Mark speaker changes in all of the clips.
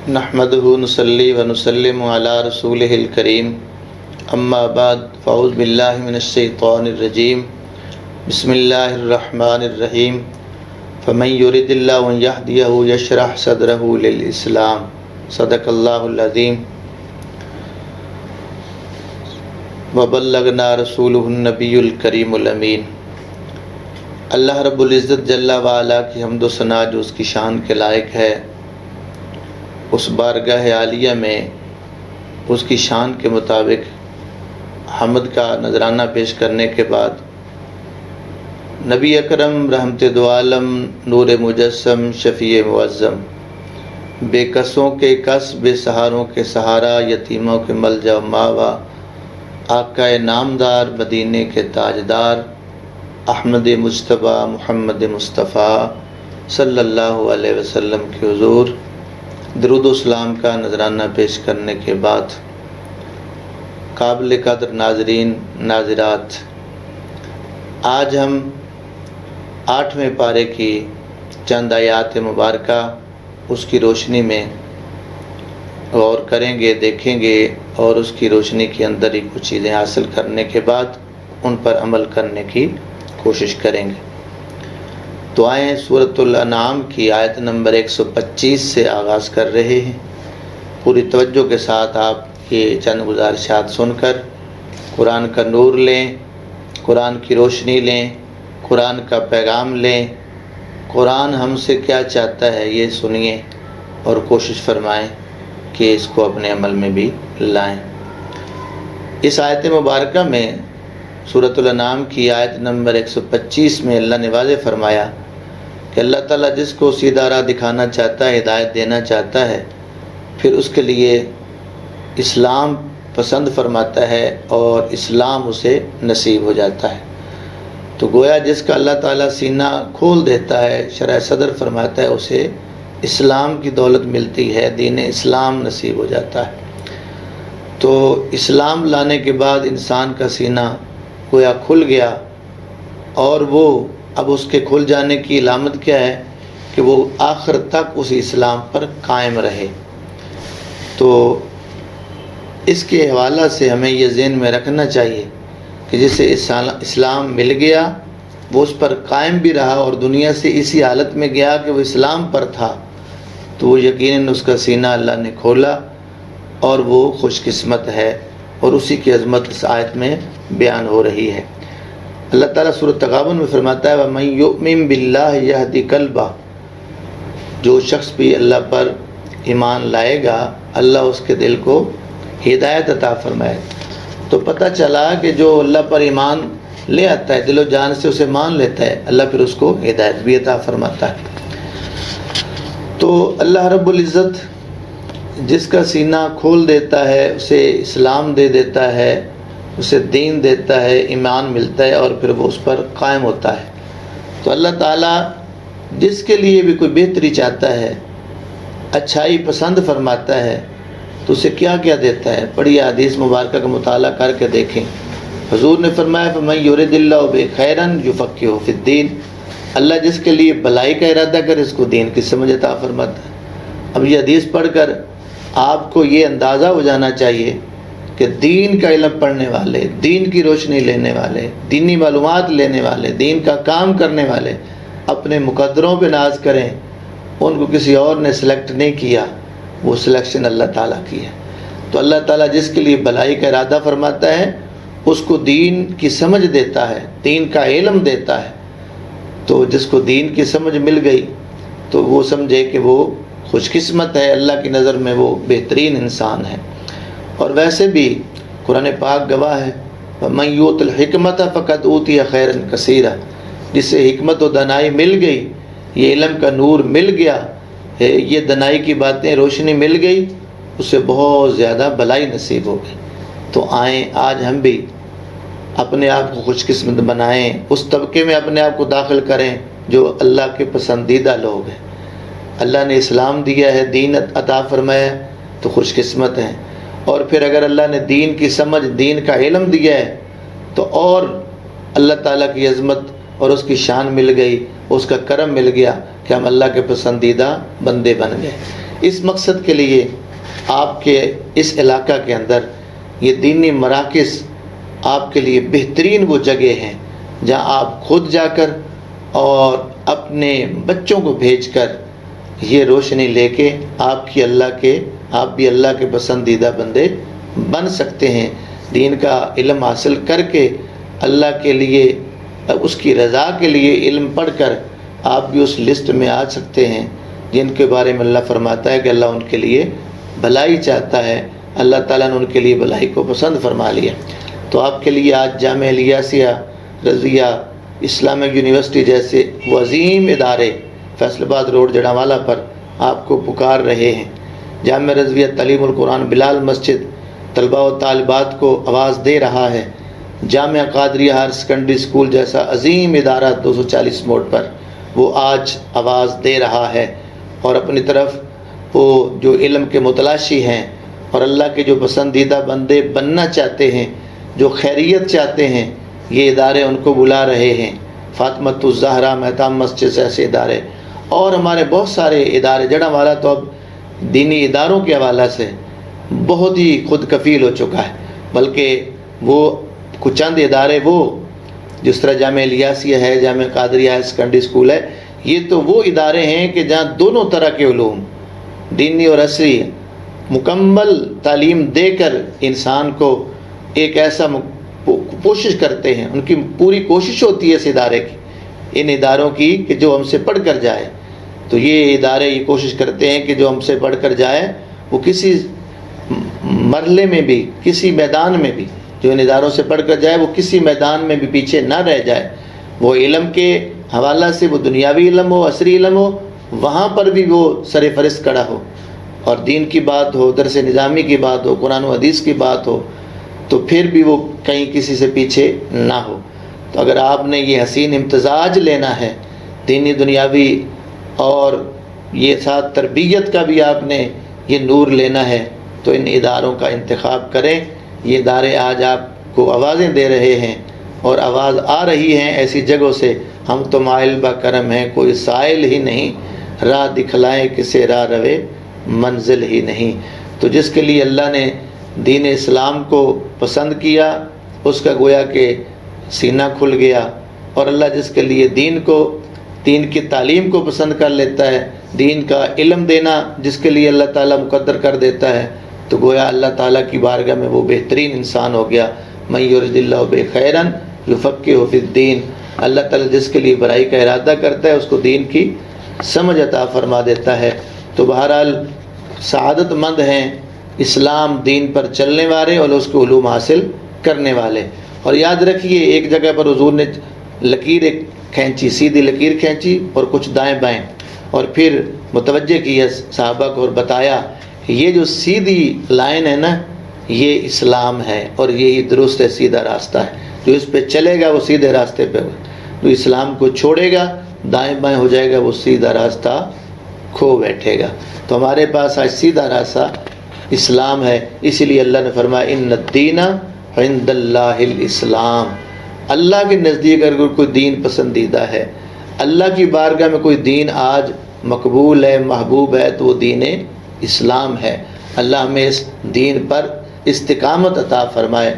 Speaker 1: نحمده نصلی ونسلم علی رسولہ الکریم اما بعد فاعوذ باللہ من الشیطان الرجیم بسم اللہ الرحمن الرحیم فمن یرد اللہ ان یہدیہ یشرح صدرہ للاسلام صدق اللہ العظیم وبلغنا رسولہ النبی الکریم الامین۔ اللہ رب العزت جل وعلا کی حمد و ثنا جو اس کی شان کے لائق ہے، اس بارگاہ عالیہ میں اس کی شان کے مطابق حمد کا نذرانہ پیش کرنے کے بعد نبی اکرم رحمت دو عالم نور مجسم شفیع معظم بے کسوں کے کس بے سہاروں کے سہارا یتیموں کے ملجا و ماوا آقا نامدار مدینے کے تاجدار احمد مجتبیٰ محمد مصطفیٰ صلی اللہ علیہ وسلم کے حضور درود و سلام کا نذرانہ پیش کرنے کے بعد قابل قدر ناظرین ناظرات، آج ہم 8ویں پارے کی چند آیات مبارکہ اس کی روشنی میں غور کریں گے، دیکھیں گے اور اس کی روشنی کے اندر ہی کچھ چیزیں حاصل کرنے کے بعد ان پر عمل کرنے کی کوشش کریں گے۔ تو آئیں سورۃ الانعام کی آیت نمبر 125 سے آغاز کر رہے ہیں۔ پوری توجہ کے ساتھ آپ یہ چند گزارشات سن کر قرآن کا نور لیں، قرآن کی روشنی لیں، قرآن کا پیغام لیں، قرآن ہم سے کیا چاہتا ہے یہ سنیے اور کوشش فرمائیں کہ اس کو اپنے عمل میں بھی لائیں۔ اس آیت مبارکہ میں سورۃ الانعام کی آیت نمبر 125 میں اللہ نے واضح فرمایا کہ اللہ تعالیٰ جس کو سیدھا راہ دکھانا چاہتا ہے، ہدایت دینا چاہتا ہے، پھر اس کے لیے اسلام پسند فرماتا ہے اور اسلام اسے نصیب ہو جاتا ہے۔ تو گویا جس کا اللہ تعالیٰ سینہ کھول دیتا ہے، شرح صدر فرماتا ہے، اسے اسلام کی دولت ملتی ہے، دین اسلام نصیب ہو جاتا ہے۔ تو اسلام لانے کے بعد انسان کا سینہ گویا کھل گیا، اور وہ اب اس کے کھل جانے کی علامت کیا ہے کہ وہ آخر تک اس اسلام پر قائم رہے۔ تو اس کے حوالہ سے ہمیں یہ ذہن میں رکھنا چاہیے کہ جسے اسلام مل گیا وہ اس پر قائم بھی رہا اور دنیا سے اسی حالت میں گیا کہ وہ اسلام پر تھا، تو وہ یقیناً اس کا سینہ اللہ نے کھولا اور وہ خوش قسمت ہے، اور اسی کی عظمت اس آیت میں بیان ہو رہی ہے۔ اللہ تعالیٰ سورۃ تغابن میں فرماتا ہے وَمَن يُؤْمِن بِاللَّهِ يَهْدِ قَلْبَهُ، جو شخص بھی اللہ پر ایمان لائے گا اللہ اس کے دل کو ہدایت عطا فرمائے۔ تو پتہ چلا کہ جو اللہ پر ایمان لے آتا ہے، دل و جان سے اسے مان لیتا ہے، اللہ پھر اس کو ہدایت بھی عطا فرماتا ہے۔ تو اللہ رب العزت جس کا سینہ کھول دیتا ہے، اسے اسلام دے دیتا ہے، اسے دین دیتا ہے، ایمان ملتا ہے، اور پھر وہ اس پر قائم ہوتا ہے۔ تو اللہ تعالیٰ جس کے لیے بھی کوئی بہتری چاہتا ہے، اچھائی پسند فرماتا ہے، تو اسے کیا کیا دیتا ہے۔ پڑھی حدیث مبارکہ کا مطالعہ کر کے دیکھیں۔ حضور نے فرمایا فَمَن يُرِدِ اللَّهُ بِهِ خَيْرًا يُفَقِّهُ فِي الدِّينِ، اللہ جس کے لیے بھلائی کا ارادہ کرے اس کو دین کی سمجھ عطا فرماتا ہے۔ اب یہ حدیث پڑھ کر آپ کو یہ اندازہ ہو جانا چاہیے کہ دین کا علم پڑھنے والے، دین کی روشنی لینے والے، دینی معلومات لینے والے، دین کا کام کرنے والے اپنے مقدروں پہ ناز کریں، ان کو کسی اور نے سلیکٹ نہیں کیا، وہ سلیکشن اللہ تعالیٰ کی ہے۔ تو اللہ تعالیٰ جس کے لیے بھلائی کا ارادہ فرماتا ہے اس کو دین کی سمجھ دیتا ہے، دین کا علم دیتا ہے۔ تو جس کو دین کی سمجھ مل گئی تو وہ سمجھے کہ وہ خوش قسمت ہے، اللہ کی نظر میں وہ بہترین انسان ہے۔ اور ویسے بھی قرآن پاک گواہ ہے وَمَن يُؤْتِ الْحِكْمَةَ فَقَدْ أُوتِيَ خَيْرًا كَثِيرًا، جسے حکمت و دانائی مل گئی، یہ علم کا نور مل گیا، یہ دانائی کی باتیں روشنی مل گئی، اسے بہت زیادہ بھلائی نصیب ہو گئی۔ تو آئیں آج ہم بھی اپنے آپ کو خوش قسمت بنائیں، اس طبقے میں اپنے آپ کو داخل کریں جو اللہ کے پسندیدہ لوگ ہیں۔ اللہ نے اسلام دیا ہے، دین عطا فرمایا تو خوش قسمت ہیں، اور پھر اگر اللہ نے دین کی سمجھ، دین کا علم دیا ہے تو اور اللہ تعالیٰ کی عظمت اور اس کی شان مل گئی، اس کا کرم مل گیا کہ ہم اللہ کے پسندیدہ بندے بن گئے۔ اس مقصد کے لیے آپ کے اس علاقہ کے اندر یہ دینی مراکز آپ کے لیے بہترین وہ جگہ ہیں جہاں آپ خود جا کر اور اپنے بچوں کو بھیج کر یہ روشنی لے کے آپ بھی اللہ کے پسندیدہ بندے بن سکتے ہیں، دین کا علم حاصل کر کے اللہ کے لیے اس کی رضا کے لیے علم پڑھ کر آپ بھی اس لسٹ میں آ سکتے ہیں جن کے بارے میں اللہ فرماتا ہے کہ اللہ ان کے لیے بھلائی چاہتا ہے، اللہ تعالیٰ نے ان کے لیے بھلائی کو پسند فرما لیا۔ تو آپ کے لیے آج جامعہ الیاسیہ رضویہ اسلامک یونیورسٹی جیسے وہ عظیم ادارے فیصل آباد روڈ جڑاوالا پر آپ کو پکار رہے ہیں۔ جامعہ رضویہ تعلیم القرآن بلال مسجد طلباء و طالبات کو آواز دے رہا ہے۔ جامعہ قادریہ ہائر سیکنڈری اسکول جیسا عظیم ادارہ 240 موڑ پر وہ آج آواز دے رہا ہے، اور اپنی طرف وہ جو علم کے متلاشی ہیں اور اللہ کے جو پسندیدہ بندے بننا چاہتے ہیں، جو خیریت چاہتے ہیں، یہ ادارے ان کو بلا رہے ہیں۔ فاطمۃ الزہرا مہتاب مسجد ایسے ادارے اور ہمارے بہت سارے ادارے، جڑاوالا تو اب دینی اداروں کے حوالے سے بہت ہی خود کفیل ہو چکا ہے، بلکہ وہ کچھ چند ادارے وہ جس طرح جامعہ الیاسیہ ہے، جامعہ قادریہ ہائر سیکنڈری اسکول ہے، یہ تو وہ ادارے ہیں کہ جہاں دونوں طرح کے علوم دینی اور عصری مکمل تعلیم دے کر انسان کو ایک ایسا کوشش کرتے ہیں، ان کی پوری کوشش ہوتی ہے اس ادارے کی، ان اداروں کی کہ جو ہم سے پڑھ کر جائے۔ تو یہ ادارے یہ کوشش کرتے ہیں کہ جو ہم سے پڑھ کر جائے وہ کسی مرحلے میں بھی، کسی میدان میں بھی، جو ان اداروں سے پڑھ کر جائے وہ کسی میدان میں بھی پیچھے نہ رہ جائے، وہ علم کے حوالہ سے وہ دنیاوی علم ہو، عصری علم ہو، وہاں پر بھی وہ سر فہرست کھڑا ہو، اور دین کی بات ہو، درس نظامی کی بات ہو، قرآن و حدیث کی بات ہو، تو پھر بھی وہ کہیں کسی سے پیچھے نہ ہو۔ تو اگر آپ نے یہ حسین امتزاج لینا ہے دینی دنیاوی اور یہ ساتھ تربیت کا بھی آپ نے یہ نور لینا ہے تو ان اداروں کا انتخاب کریں۔ یہ ادارے آج آپ کو آوازیں دے رہے ہیں اور آواز آ رہی ہیں ایسی جگہوں سے، ہم تو مائل با کرم ہیں کوئی سائل ہی نہیں، راہ دکھلائیں کسے راہ روے منزل ہی نہیں۔ تو جس کے لیے اللہ نے دین اسلام کو پسند کیا اس کا گویا کہ سینہ کھل گیا، اور اللہ جس کے لیے دین کی تعلیم کو پسند کر لیتا ہے، دین کا علم دینا جس کے لیے اللہ تعالیٰ مقدر کر دیتا ہے، تو گویا اللہ تعالیٰ کی بارگاہ میں وہ بہترین انسان ہو گیا۔ من یرد اللہ بہ خیرا یفقہہ فی الدین، اللہ تعالیٰ جس کے لیے برائی کا ارادہ کرتا ہے اس کو دین کی سمجھ عطا فرما دیتا ہے۔ تو بہرحال سعادت مند ہیں اسلام دین پر چلنے والے اور اس کے علوم حاصل کرنے والے۔ اور یاد رکھیے ایک جگہ پر حضور نے لکیر کھینچی، سیدھی لکیر کھینچی اور کچھ دائیں بائیں، اور پھر متوجہ کیا صحابہ کو اور بتایا کہ یہ جو سیدھی لائن ہے نا یہ اسلام ہے، اور یہی درست ہے، سیدھا راستہ ہے، جو اس پہ چلے گا وہ سیدھے راستے پہ ہوگا، جو اسلام کو چھوڑے گا دائیں بائیں ہو جائے گا وہ سیدھا راستہ کھو بیٹھے گا۔ تو ہمارے پاس آج سیدھا راستہ اسلام ہے، اسی لیے اللہ نے فرمایا ان الدین عند اللہ الاسلام، اللہ کے نزدیک اگر کوئی دین پسندیدہ ہے، اللہ کی بارگاہ میں کوئی دین آج مقبول ہے، محبوب ہے، تو وہ دین اسلام ہے۔ اللہ ہمیں اس دین پر استقامت عطا فرمائے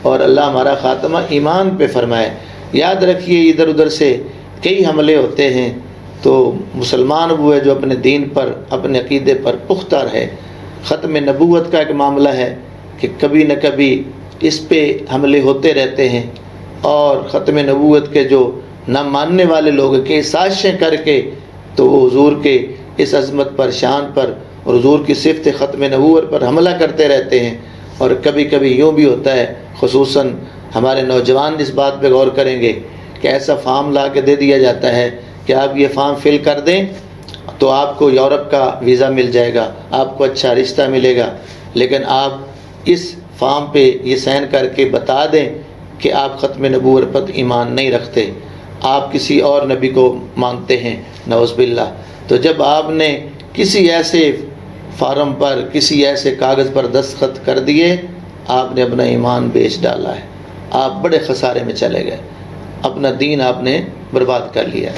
Speaker 1: اور اللہ ہمارا خاتمہ ایمان پہ فرمائے۔ یاد رکھیے ادھر ادھر سے کئی حملے ہوتے ہیں، تو مسلمان وہ ہے جو اپنے دین پر، اپنے عقیدے پر پختہ رہے۔ ختم نبوت کا ایک معاملہ ہے کہ کبھی نہ کبھی اس پہ حملے ہوتے رہتے ہیں، اور ختم نبوت کے جو نہ ماننے والے لوگ کہ سازشیں کر کے تو وہ حضور کے اس عظمت پر، شان پر اور حضور کی صفت ختم نبوت پر حملہ کرتے رہتے ہیں۔ اور کبھی کبھی یوں بھی ہوتا ہے، خصوصاً ہمارے نوجوان اس بات پہ غور کریں گے کہ ایسا فارم لا کے دے دیا جاتا ہے کہ آپ یہ فارم فل کر دیں تو آپ کو یورپ کا ویزا مل جائے گا، آپ کو اچھا رشتہ ملے گا، لیکن آپ اس فارم پہ یہ سائن کر کے بتا دیں کہ آپ ختم نبوت پر ایمان نہیں رکھتے، آپ کسی اور نبی کو مانتے ہیں، نعوذ باللہ۔ تو جب آپ نے کسی ایسے فارم پر، کسی ایسے کاغذ پر دستخط کر دیے، آپ نے اپنا ایمان بیچ ڈالا ہے، آپ بڑے خسارے میں چلے گئے، اپنا دین آپ نے برباد کر لیا۔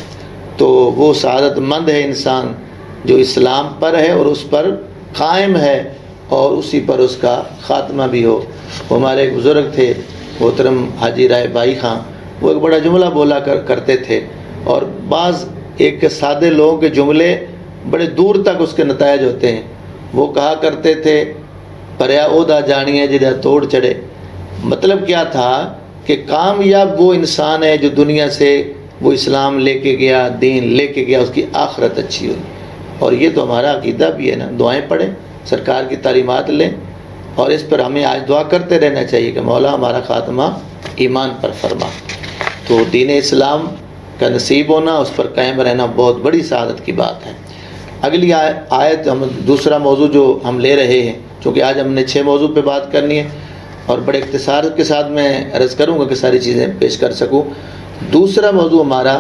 Speaker 1: تو وہ سعادت مند ہے انسان جو اسلام پر ہے اور اس پر قائم ہے اور اسی پر اس کا خاتمہ بھی ہو۔ وہ ہمارے ایک بزرگ تھے محترم حاجی رائے بائی خان، وہ ایک بڑا جملہ بولا کرتے تھے، اور بعض ایک سادے لوگوں کے جملے بڑے دور تک اس کے نتائج ہوتے ہیں۔ وہ کہا کرتے تھے پریا اودا جانیے جدہ توڑ چڑھے۔ مطلب کیا تھا کہ کامیاب وہ انسان ہے جو دنیا سے وہ اسلام لے کے گیا، دین لے کے گیا، اس کی آخرت اچھی ہوئی۔ اور یہ تو ہمارا عقیدہ بھی ہے نا، دعائیں پڑھیں، سرکار کی تعلیمات لیں، اور اس پر ہمیں آج دعا کرتے رہنا چاہیے کہ مولا ہمارا خاتمہ ایمان پر فرما۔ تو دین اسلام کا نصیب ہونا، اس پر قائم رہنا بہت بڑی سعادت کی بات ہے۔ اگلی آیت، ہم دوسرا موضوع جو ہم لے رہے ہیں، چونکہ آج ہم نے 6 موضوع پہ بات کرنی ہے اور بڑے اختصار کے ساتھ میں عرض کروں گا کہ ساری چیزیں پیش کر سکوں۔ دوسرا موضوع ہمارا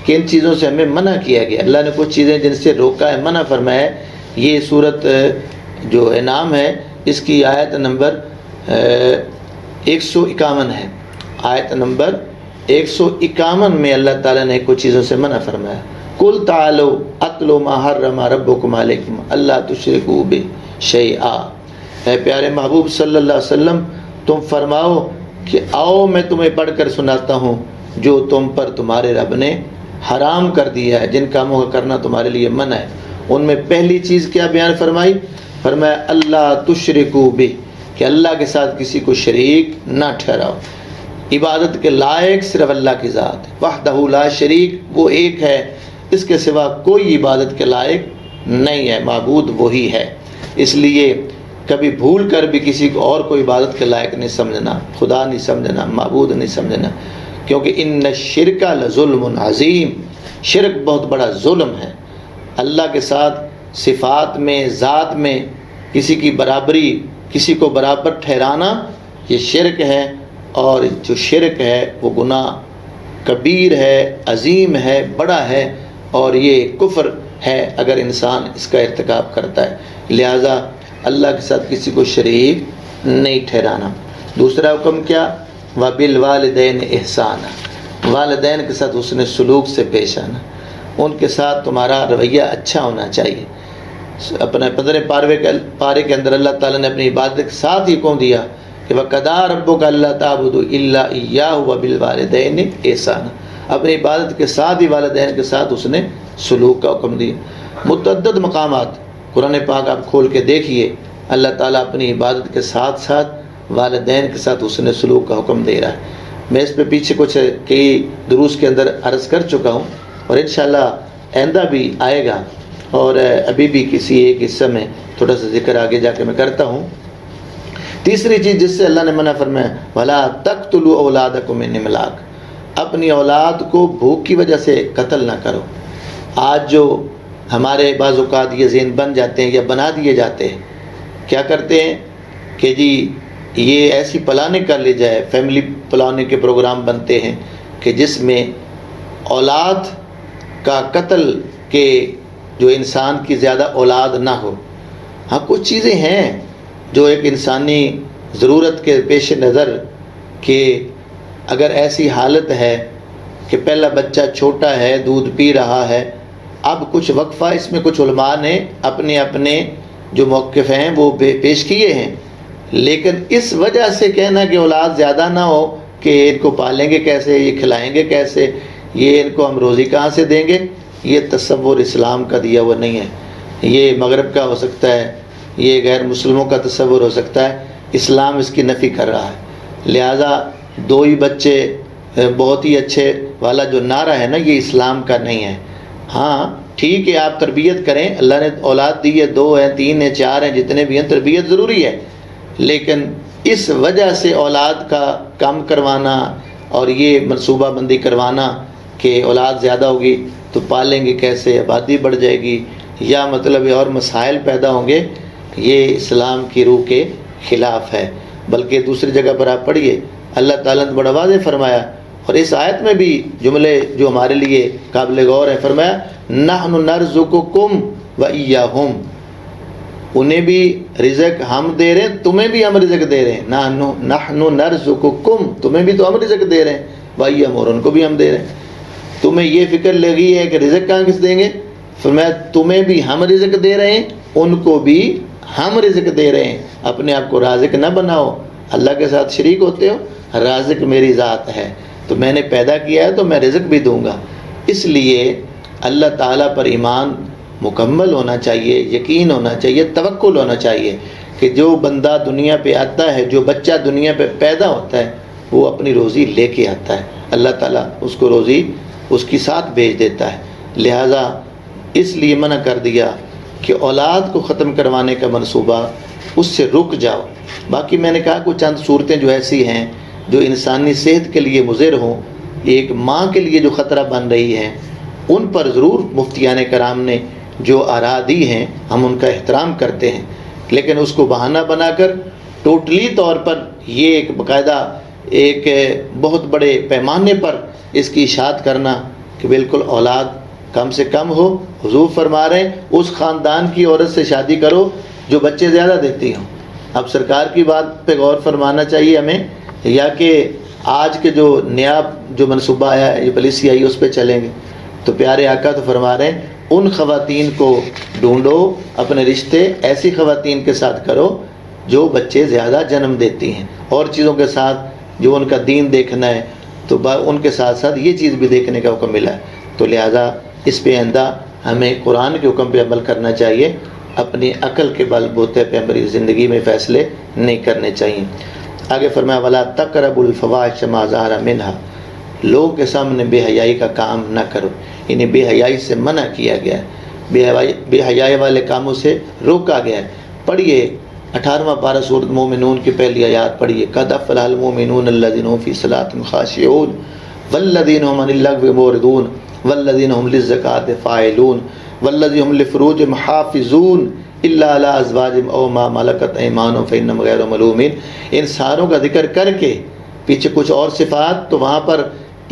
Speaker 1: کن چیزوں سے ہمیں منع کیا گیا، اللہ نے کچھ چیزیں جن سے روکا ہے، منع فرمایا ہے۔ یہ صورت جو انعام ہے اس کی آیت نمبر 151 ہے۔ آیت نمبر 151 میں اللہ تعالیٰ نے کچھ چیزوں سے منع فرمایا۔ قُلْ تَعَالَوْا أَتْلُوا مَا حَرَّمَ رَبُّكُمْ عَلَيْكُمْ أَلَّا تُشْرِكُوا بِهِ شَيْئًا۔ اے پیارے محبوب صلی اللہ علیہ وسلم، تم فرماؤ کہ آؤ میں تمہیں پڑھ کر سناتا ہوں جو تم پر تمہارے رب نے حرام کر دیا ہے، جن کاموں کا کرنا تمہارے لیے منع ہے۔ ان میں پہلی چیز کیا بیان فرمائی؟ فرمایا اللہ تشرکوا بہ، کہ اللہ کے ساتھ کسی کو شریک نہ ٹھہراؤ۔ عبادت کے لائق صرف اللہ کی ذات ہے، وحدہ لا شریک، وہ ایک ہے، اس کے سوا کوئی عبادت کے لائق نہیں ہے، معبود وہی ہے۔ اس لیے کبھی بھول کر بھی کسی کو اور کوئی عبادت کے لائق نہیں سمجھنا، خدا نہیں سمجھنا، معبود نہیں سمجھنا، کیونکہ ان الشرک لظلم عظیم، شرک بہت بڑا ظلم ہے۔ اللہ کے ساتھ صفات میں، ذات میں کسی کی برابری، کسی کو برابر ٹھہرانا، یہ شرک ہے، اور جو شرک ہے وہ گناہ کبیر ہے، عظیم ہے، بڑا ہے، اور یہ کفر ہے اگر انسان اس کا ارتکاب کرتا ہے۔ لہذا اللہ کے ساتھ کسی کو شریک نہیں ٹھہرانا۔ دوسرا حکم کیا؟ وَبِالْوَالِدَيْنِ إِحْسَانًا، والدین کے ساتھ حسن سلوک سے پیش آنا، ان کے ساتھ تمہارا رویہ اچھا ہونا چاہیے۔ اپنے 15 پارے کے اندر اللہ تعالیٰ نے اپنی عبادت کے ساتھ ہی حکم دیا کہ وَقَضَىٰ رَبُّكَ أَلَّا تَعْبُدُوا إِلَّا إِيَّاهُ وَبِالْوَالِدَيْنِ إِحْسَانًا، اپنی عبادت کے ساتھ ہی والدین کے ساتھ اس نے سلوک کا حکم دیا۔ متعدد مقامات قرآن پاک آپ کھول کے دیکھیے، اللہ تعالیٰ اپنی عبادت کے ساتھ ساتھ والدین کے ساتھ حسن سلوک کا حکم دے رہا ہے۔ میں اس پہ پیچھے کچھ کئی دروس کے اندر عرض کر چکا ہوں، اور انشاءاللہ آئندہ بھی آئے گا، اور ابھی بھی کسی ایک حصہ میں تھوڑا سا ذکر آگے جا کے میں کرتا ہوں۔ تیسری چیز جس سے اللہ نے منع فرمایا، وَلَا تَقْتُلُوا أَوْلَادَكُم مِّنْ إِمْلَاقٍ، اپنی اولاد کو بھوک کی وجہ سے قتل نہ کرو۔ آج جو ہمارے بعض اوقات یہ ذہن بن جاتے ہیں یا بنا دیے جاتے ہیں، کیا کرتے ہیں کہ جی یہ ایسی پلاننگ کر لی جائے، فیملی پلاننگ کے پروگرام بنتے ہیں کہ جس میں اولاد کا قتل کے جو انسان کی زیادہ اولاد نہ ہو۔ ہاں کچھ چیزیں ہیں جو ایک انسانی ضرورت کے پیش نظر، کہ اگر ایسی حالت ہے کہ پہلا بچہ چھوٹا ہے، دودھ پی رہا ہے، اب کچھ وقفہ اس میں کچھ علماء نے اپنے اپنے جو موقف ہیں وہ پیش کیے ہیں، لیکن اس وجہ سے کہنا کہ اولاد زیادہ نہ ہو کہ ان کو پالیں گے کیسے، یہ کھلائیں گے کیسے، یہ ان کو ہم روزی کہاں سے دیں گے، یہ تصور اسلام کا دیا ہوا نہیں ہے۔ یہ مغرب کا ہو سکتا ہے، یہ غیر مسلموں کا تصور ہو سکتا ہے، اسلام اس کی نفی کر رہا ہے۔ لہٰذا 2 ہی بچے بہت ہی اچھے والا جو نعرہ ہے نا، یہ اسلام کا نہیں ہے۔ ہاں ٹھیک ہے، آپ تربیت کریں، اللہ نے اولاد دی ہے، 2 ہیں، 3 ہیں، 4 ہیں، جتنے بھی ہیں، تربیت ضروری ہے، لیکن اس وجہ سے اولاد کا کم کروانا اور یہ منصوبہ بندی کروانا کہ اولاد زیادہ ہوگی تو پالیں گے کیسے، آبادی بڑھ جائے گی، یا مطلب اور مسائل پیدا ہوں گے، یہ اسلام کی روح کے خلاف ہے۔ بلکہ دوسری جگہ پر آپ پڑھیے، اللہ تعالیٰ نے بڑا واضح فرمایا، اور اس آیت میں بھی جملے جو ہمارے لیے قابل غور ہیں، فرمایا نحن نرزقکم وإیاہم، انہیں بھی رزق ہم دے رہے ہیں، تمہیں بھی ہم رزق دے رہے ہیں، نحن نرزقکم، تمہیں بھی تو ہم رزق دے رہے ہیں، وإیاہم، اور ان کو بھی ہم دے رہے ہیں۔ تمہیں یہ فکر لگی ہے کہ رزق کہاں کس دیں گے، فرمایا تمہیں بھی ہم رزق دے رہے ہیں، ان کو بھی ہم رزق دے رہے ہیں، اپنے آپ کو رازق نہ بناؤ، اللہ کے ساتھ شریک ہوتے ہو، رازق میری ذات ہے، تو میں نے پیدا کیا ہے تو میں رزق بھی دوں گا۔ اس لیے اللہ تعالیٰ پر ایمان مکمل ہونا چاہیے، یقین ہونا چاہیے، توکل ہونا چاہیے کہ جو بندہ دنیا پہ آتا ہے، جو بچہ دنیا پہ پیدا ہوتا ہے، وہ اپنی روزی لے کے آتا ہے، اللہ تعالیٰ اس کو روزی اس کی ساتھ بھیج دیتا ہے۔ لہٰذا اس لیے منع کر دیا کہ اولاد کو ختم کروانے کا منصوبہ، اس سے رک جاؤ۔ باقی میں نے کہا کچھ چند صورتیں جو ایسی ہیں جو انسانی صحت کے لیے مضر ہوں، ایک ماں کے لیے جو خطرہ بن رہی ہیں، ان پر ضرور مفتیان کرام نے جو آراء دی ہیں ہم ان کا احترام کرتے ہیں، لیکن اس کو بہانہ بنا کر ٹوٹلی طور پر یہ ایک باقاعدہ ایک بہت بڑے پیمانے پر اس کی اشاعت کرنا کہ بالکل اولاد کم سے کم ہو۔ حضور فرما رہے ہیں اس خاندان کی عورت سے شادی کرو جو بچے زیادہ دیتی ہوں۔ اب سرکار کی بات پہ غور فرمانا چاہیے ہمیں، یا کہ آج کے جو نیا جو منصوبہ آیا ہے، یہ پالیسی آئی، اس پہ چلیں گے؟ تو پیارے آقا تو فرما رہے ہیں ان خواتین کو ڈھونڈو، اپنے رشتے ایسی خواتین کے ساتھ کرو جو بچے زیادہ جنم دیتی ہیں، اور چیزوں کے ساتھ جو ان کا دین دیکھنا ہے تو ان کے ساتھ ساتھ یہ چیز بھی دیکھنے کا حکم ملا ہے۔ تو لہٰذا اس پہ آئندہ ہمیں قرآن کے حکم پہ عمل کرنا چاہیے، اپنی عقل کے بل بوتے پہ ہماری زندگی میں فیصلے نہیں کرنے چاہیے۔ آگے فرمایا وَلَا تَقْرَبُوا الْفَوَاحِشَ مَا ظَهَرَ مِنْهَا، لوگوں کے سامنے بے حیائی کا کام نہ کرو، یعنی بے حیائی سے منع کیا گیا ہے، بے حیائی والے کاموں سے روکا گیا ہے۔ پڑھیے 18واں پارہ سورۃ مومنون کی پہلی آیات پڑھیے، قَدْ أَفْلَحَ الْمُؤْمِنُونَ الَّذِينَ هُمْ فِي صَلَاتِهِمْ خَاشِعُونَ وَالَّذِينَ هُمْ عَنِ اللَّغْوِ مُعْرِضُونَ وَالَّذِينَ هُمْ لِلزَّكَاةِ فَاعِلُونَ وَالَّذِينَ هُمْ لِفُرُوجِهِمْ حَافِظُونَ إِلَّا عَلَىٰ أَزْوَاجِهِمْ أَوْ مَا مَلَكَتْ أَيْمَانُهُمْ فَإِنَّهُمْ غَيْرُ مَلُومِينَ۔ ان ساروں کا ذکر کر کے پیچھے کچھ اور صفات، تو وہاں پر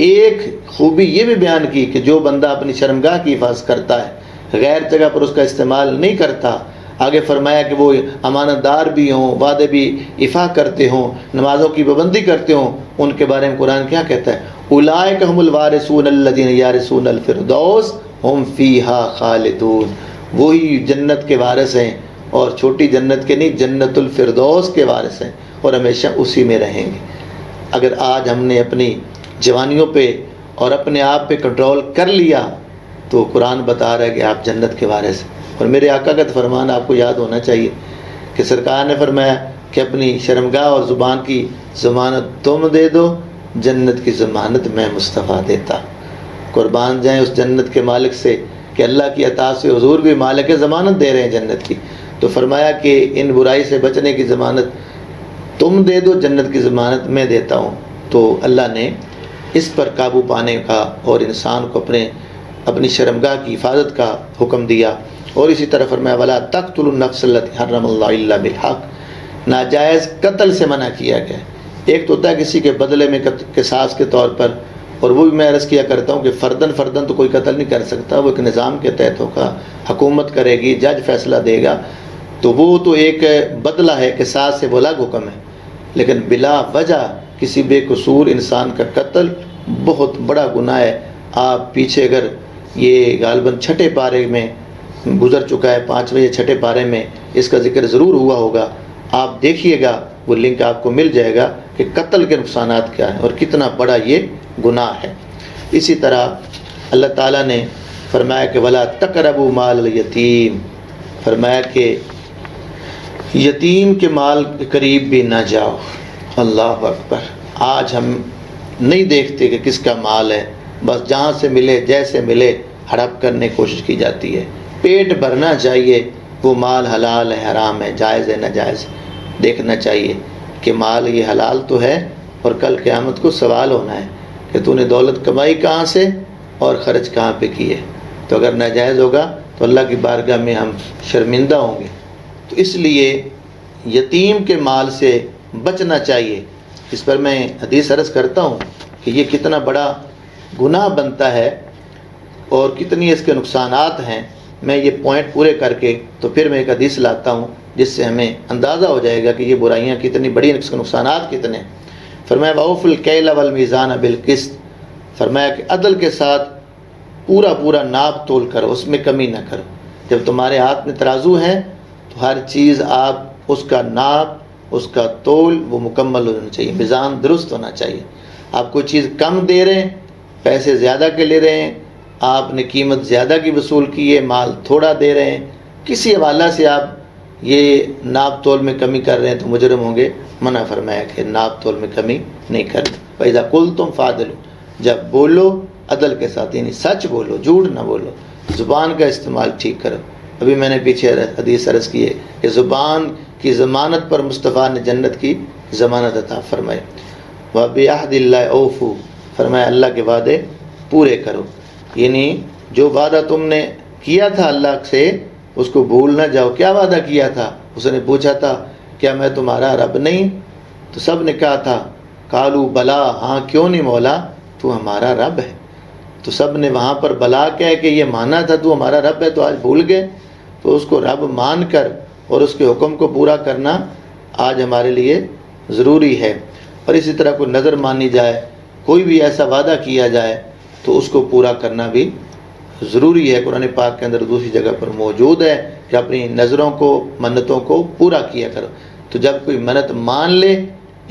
Speaker 1: ایک خوبی یہ بھی بیان کی کہ جو بندہ اپنی شرمگاہ کی حفاظت کرتا ہے، غیر جگہ پر اس کا استعمال نہیں کرتا، آگے فرمایا کہ وہ امانت دار بھی ہوں، وعدے بھی ایفا کرتے ہوں، نمازوں کی پابندی کرتے ہوں، ان کے بارے میں قرآن کیا کہتا ہے؟ اولئک هم الوارثون الذین یرثون الفردوس هم فیہا خالدون، وہی جنت کے وارث ہیں، اور چھوٹی جنت کے نہیں، جنت الفردوس کے وارث ہیں، اور ہمیشہ اسی میں رہیں گے۔ اگر آج ہم نے اپنی جوانیوں پہ اور اپنے آپ پہ کنٹرول کر لیا تو قرآن بتا رہا ہے کہ آپ جنت کے وارث ہیں۔ اور میرے آقا کا فرمان آپ کو یاد ہونا چاہیے کہ سرکار نے فرمایا کہ اپنی شرمگاہ اور زبان کی ضمانت تم دے دو، جنت کی ضمانت میں مصطفیٰ دیتا۔ قربان جائیں اس جنت کے مالک سے کہ اللہ کی عطا سے حضور بھی مالک ضمانت دے رہے ہیں جنت کی۔ تو فرمایا کہ ان برائی سے بچنے کی ضمانت تم دے دو، جنت کی ضمانت میں دیتا ہوں۔ تو اللہ نے اس پر قابو پانے کا اور انسان کو اپنی شرمگاہ کی حفاظت کا حکم دیا۔ اور اسی طرح فرمایا وَلَا تَقْتُلُوا النَّفْسَ الَّتِي حَرَّمَ اللَّهُ إِلَّا بِالْحَقِّ، ناجائز قتل سے منع کیا گیا۔ ایک تو ہوتا ہے کسی کے بدلے میں قصاص کے طور پر، اور وہ بھی میں عرض کیا کرتا ہوں کہ فردن تو کوئی قتل نہیں کر سکتا، وہ ایک نظام کے تحت ہوگا، حکومت کرے گی، جج فیصلہ دے گا، تو وہ تو ایک بدلہ ہے، قصاص سے وہ الگ حکم ہے۔ لیکن بلا وجہ کسی بے قصور انسان کا قتل بہت بڑا گناہ ہے۔ آپ پیچھے اگر یہ غالباً 6 پارے میں گزر چکا ہے، 5ویں یا 6 پارے میں اس کا ذکر ضرور ہوا ہوگا، آپ دیکھیے گا، وہ لنک آپ کو مل جائے گا کہ قتل کے نقصانات کیا ہیں اور کتنا بڑا یہ گناہ ہے۔ اسی طرح اللہ تعالیٰ نے فرمایا کہ وَلَا تَقْرَبُوا مَالَ الْيَتِيمِ، فرمایا کہ یتیم کے مال کے قریب بھی نہ جاؤ۔ اللہ اکبر! آج ہم نہیں دیکھتے کہ کس کا مال ہے، بس جہاں سے ملے جیسے ملے ہڑپ کرنے کی کوشش کی جاتی ہے۔ پیٹ بھرنا چاہیے، وہ مال حلال ہے حرام ہے، جائز ہے ناجائز، دیکھنا چاہیے کہ مال یہ حلال تو ہے، اور کل قیامت کو سوال ہونا ہے کہ تو نے دولت کمائی کہاں سے اور خرچ کہاں پہ کیے۔ تو اگر ناجائز ہوگا تو اللہ کی بارگاہ میں ہم شرمندہ ہوں گے۔ تو اس لیے یتیم کے مال سے بچنا چاہیے۔ اس پر میں حدیث عرض کرتا ہوں کہ یہ کتنا بڑا گناہ بنتا ہے اور کتنی اس کے نقصانات ہیں۔ میں یہ پوائنٹ پورے کر کے تو پھر میں ایک حدیث لاتا ہوں جس سے ہمیں اندازہ ہو جائے گا کہ یہ برائیاں کتنی بڑی ہیں، اس کے نقصانات کتنے۔ فرمایا وَأَوْفُوا الْكَيْلَ وَالْمِيزَانَ بِالْقِسْطِ، فرمایا کہ عدل کے ساتھ پورا پورا ناپ تول کرو، اس میں کمی نہ کرو۔ جب تمہارے ہاتھ میں ترازو ہے تو ہر چیز آپ اس کا ناپ، اس کا تول وہ مکمل ہونا چاہیے، میزان درست ہونا چاہیے۔ آپ کوئی چیز کم دے رہے ہیں، پیسے زیادہ کے لے رہے ہیں، آپ نے قیمت زیادہ کی وصول کی ہے، مال تھوڑا دے رہے ہیں، کسی حوالہ سے آپ یہ ناپ تول میں کمی کر رہے ہیں تو مجرم ہوں گے۔ منع فرمایا کہ ناپ تول میں کمی نہیں کرنا۔ فَإِذَا قُلْتُمْ فَعْدِلُوا، جب بولو عدل کے ساتھ، یعنی سچ بولو، جھوٹ نہ بولو، زبان کا استعمال ٹھیک کرو۔ ابھی میں نے پیچھے حدیث عرض کی ہے کہ زبان کی ضمانت پر مصطفیٰ نے جنت کی ضمانت عطا فرمائی۔ وَبِعَهْدِ اللَّهِ أَوْفُوا، فرمایا اللہ کے وعدے پورے کرو، یعنی جو وعدہ تم نے کیا تھا اللہ سے اس کو بھول نہ جاؤ۔ کیا وعدہ کیا تھا؟ اس نے پوچھا تھا کیا میں تمہارا رب نہیں؟ تو سب نے کہا تھا قالوا بلا، ہاں کیوں نہیں مولا، تو ہمارا رب ہے۔ تو سب نے وہاں پر بلا کہہ کہ یہ مانا تھا تو ہمارا رب ہے، تو آج بھول گئے۔ تو اس کو رب مان کر اور اس کے حکم کو پورا کرنا آج ہمارے لیے ضروری ہے۔ اور اسی طرح کوئی نظر مانی جائے، کوئی بھی ایسا وعدہ کیا جائے تو اس کو پورا کرنا بھی ضروری ہے۔ قرآن پاک کے اندر دوسری جگہ پر موجود ہے کہ اپنی نظروں کو، منتوں کو پورا کیا کرو۔ تو جب کوئی منت مان لے،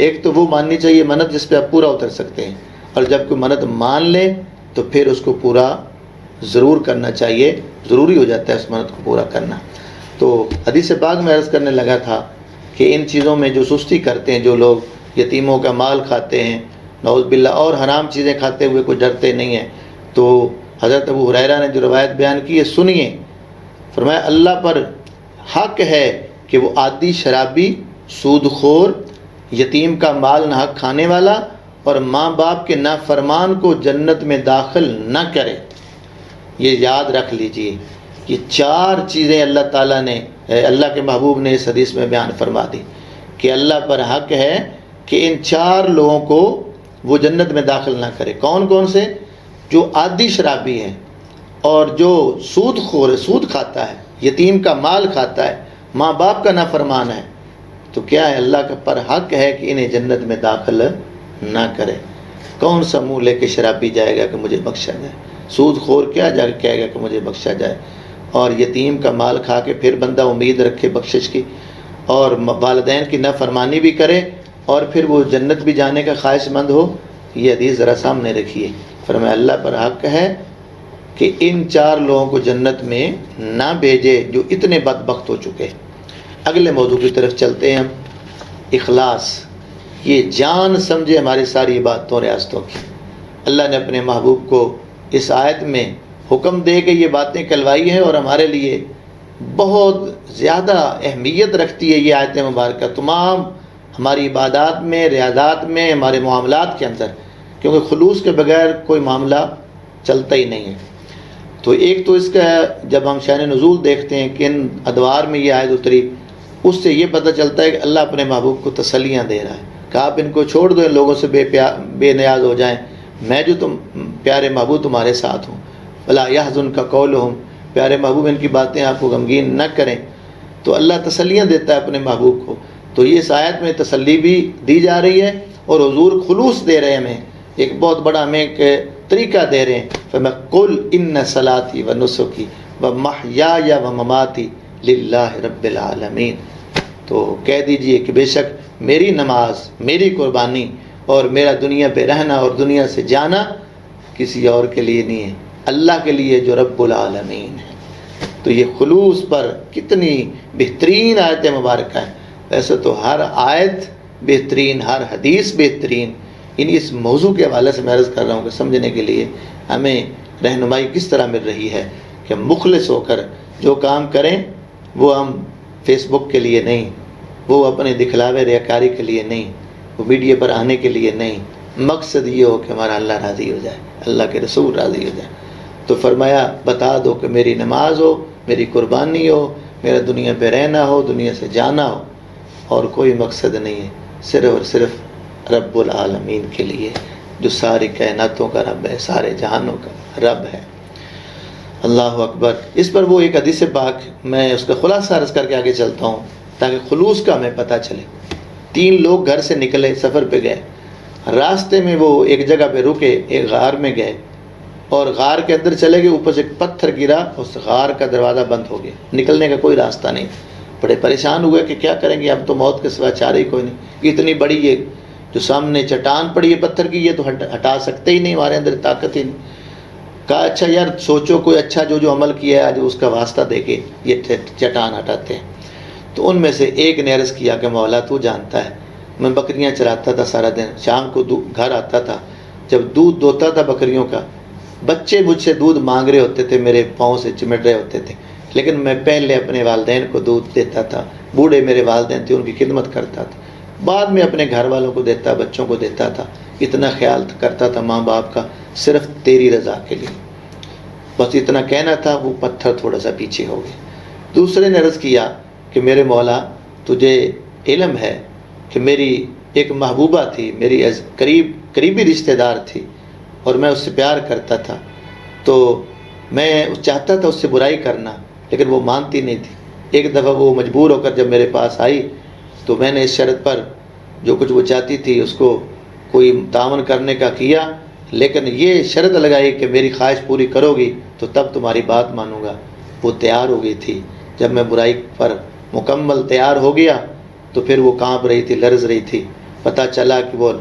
Speaker 1: ایک تو وہ ماننی چاہیے منت جس پہ آپ پورا اتر سکتے ہیں، اور جب کوئی منت مان لے تو پھر اس کو پورا ضرور کرنا چاہیے، ضروری ہو جاتا ہے اس منت کو پورا کرنا۔ تو حدیث پاک میں عرض کرنے لگا تھا کہ ان چیزوں میں جو سستی کرتے ہیں، جو لوگ یتیموں کا مال کھاتے ہیں نعوذ باللہ، اور حرام چیزیں کھاتے ہوئے کوئی ڈرتے نہیں ہیں، تو حضرت ابو ہریرہ نے جو روایت بیان کی ہے سنیے۔ فرمایا اللہ پر حق ہے کہ وہ عادی شرابی، سود خور، یتیم کا مال ناحق کھانے والا اور ماں باپ کے نافرمان کو جنت میں داخل نہ کرے۔ یہ یاد رکھ لیجئے، یہ چار چیزیں اللہ تعالیٰ نے، اللہ کے محبوب نے اس حدیث میں بیان فرما دی کہ اللہ پر حق ہے کہ ان چار لوگوں کو وہ جنت میں داخل نہ کرے۔ کون کون سے؟ جو عادی شرابی ہے، اور جو سود خور ہے، سود کھاتا ہے، یتیم کا مال کھاتا ہے، ماں باپ کا نافرمان ہے، تو کیا ہے اللہ کا پر حق ہے کہ انہیں جنت میں داخل نہ کرے۔ کون سا منہ لے کے شرابی جائے گا کہ مجھے بخشا جائے؟ سود خور کیا جا کے کہے گا کہ مجھے بخشا جائے؟ اور یتیم کا مال کھا کے پھر بندہ امید رکھے بخشش کی، اور والدین کی نافرمانی بھی کرے، اور پھر وہ جنت بھی جانے کا خواہش مند ہو؟ یہ حدیث ذرا سامنے رکھیے۔ فرمایا اللہ پر حق ہے کہ ان چار لوگوں کو جنت میں نہ بھیجے جو اتنے بدبخت ہو چکے۔ اگلے موضوع کی طرف چلتے ہیں ہم۔ اخلاص، یہ جان سمجھے ہماری ساری عبادتوں ریاستوں کی۔ اللہ نے اپنے محبوب کو اس آیت میں حکم دے کے یہ باتیں کلوائی ہیں، اور ہمارے لیے بہت زیادہ اہمیت رکھتی ہے یہ آیت مبارکہ تمام ہماری عبادات میں، ریاضات میں، ہمارے معاملات کے اندر، کیونکہ خلوص کے بغیر کوئی معاملہ چلتا ہی نہیں ہے۔ تو ایک تو اس کا جب ہم شأن نزول دیکھتے ہیں کہ ان ادوار میں یہ آیت اتری، اس سے یہ پتہ چلتا ہے کہ اللہ اپنے محبوب کو تسلیاں دے رہا ہے کہ آپ ان کو چھوڑ دو، ان لوگوں سے بے نیاز ہو جائیں، میں جو تم پیارے محبوب تمہارے ساتھ ہوں۔ وَلَا يَحْزُنْكَ قَوْلُهُمْ، پیارے محبوب ان کی باتیں آپ کو غمگین نہ کریں۔ تو اللہ تسلیاں دیتا ہے اپنے محبوب کو۔ تو یہ اس آیت میں تسلی بھی دی جا رہی ہے، اور حضور خلوص دے رہے ہیں ہمیں، ایک بہت بڑا ہمیں ایک طریقہ دے رہے ہیں۔ فَقُلْ إِنَّ صَلَاتِي وَنُسُكِي وَمَحْيَايَ وَمَمَاتِي لِلَّهِ رَبِّ الْعَالَمِينَ، تو کہہ دیجئے کہ بے شک میری نماز، میری قربانی اور میرا دنیا پہ رہنا اور دنیا سے جانا کسی اور کے لیے نہیں ہے، اللہ کے لیے جو رب العالمین ہے۔ تو یہ خلوص پر کتنی بہترین آیت مبارکہ ہے۔ ویسے تو ہر آیت بہترین، ہر حدیث بہترین، اس موضوع کے حوالے سے میں عرض کر رہا ہوں کہ سمجھنے کے لیے ہمیں رہنمائی کس طرح مل رہی ہے کہ مخلص ہو کر جو کام کریں وہ ہم فیس بک کے لیے نہیں، وہ اپنے دکھلاوے ریاکاری کے لیے نہیں، وہ میڈیا پر آنے کے لیے نہیں، مقصد یہ ہو کہ ہمارا اللہ راضی ہو جائے، اللہ کے رسول راضی ہو جائے۔ تو فرمایا بتا دو کہ میری نماز ہو، میری قربانی ہو، میرا دنیا پہ رہنا ہو، دنیا سے جانا ہو، اور کوئی مقصد نہیں ہے، صرف اور صرف رب العالمین کے لیے، جو ساری کائناتوں کا رب ہے، سارے جہانوں کا رب ہے۔ اللہ اکبر۔ اس پر وہ ایک حدیث پاک، میں اس کا خلاصہ عرض کر کے آگے چلتا ہوں تاکہ خلوص کا ہمیں پتہ چلے۔ 3 لوگ گھر سے نکلے، سفر پہ گئے، راستے میں وہ ایک جگہ پہ رکے، ایک غار میں گئے، اور غار کے اندر چلے گئے، اوپر سے ایک پتھر گرا، اس غار کا دروازہ بند ہو گیا، نکلنے کا کوئی راستہ نہیں۔ بڑے پریشان ہوئے کہ کیا کریں گے، اب تو موت کے سوا چارہ ہی کوئی نہیں، اتنی بڑی یہ جو سامنے چٹان پڑی ہے پتھر کی، یہ تو ہٹا سکتے ہی نہیں، ہمارے اندر طاقت ہی نہیں۔ کہا اچھا یار سوچو کوئی اچھا جو عمل کیا ہے آج اس کا واسطہ دے کے یہ چٹان ہٹاتے ہیں۔ تو ان میں سے ایک نے عرض کیا کہ مولا تو جانتا ہے میں بکریاں چراتا تھا سارا دن، شام کو گھر آتا تھا، جب دودھ دوتا تھا بکریوں کا، بچے مجھ سے دودھ مانگ رہے ہوتے تھے، میرے پاؤں سے چمٹ رہے ہوتے تھے، لیکن میں پہلے اپنے والدین کو دودھ دیتا تھا، بوڑھے میرے والدین تھے ان کی خدمت کرتا تھا، بعد میں اپنے گھر والوں کو دیتا، بچوں کو دیتا تھا، اتنا خیال کرتا تھا ماں باپ کا، صرف تیری رضا کے لیے، بس اتنا کہنا تھا۔ وہ پتھر تھوڑا سا پیچھے ہو گیا۔ دوسرے نے عرض کیا کہ میرے مولا تجھے علم ہے کہ میری ایک محبوبہ تھی، میری قریبی رشتہ دار تھی، اور میں اس سے پیار کرتا تھا، تو میں چاہتا تھا اس سے برائی کرنا، لیکن وہ مانتی نہیں تھی۔ ایک دفعہ وہ مجبور ہو کر جب میرے پاس آئی تو میں نے اس شرط پر جو کچھ وہ چاہتی تھی اس کو کوئی تعاون کرنے کا کیا، لیکن یہ شرط لگائی کہ میری خواہش پوری کرو گی تو تب تمہاری بات مانوں گا۔ وہ تیار ہو گئی تھی۔ جب میں برائی پر مکمل تیار ہو گیا تو پھر وہ کانپ رہی تھی، لرز رہی تھی، پتہ چلا کہ وہ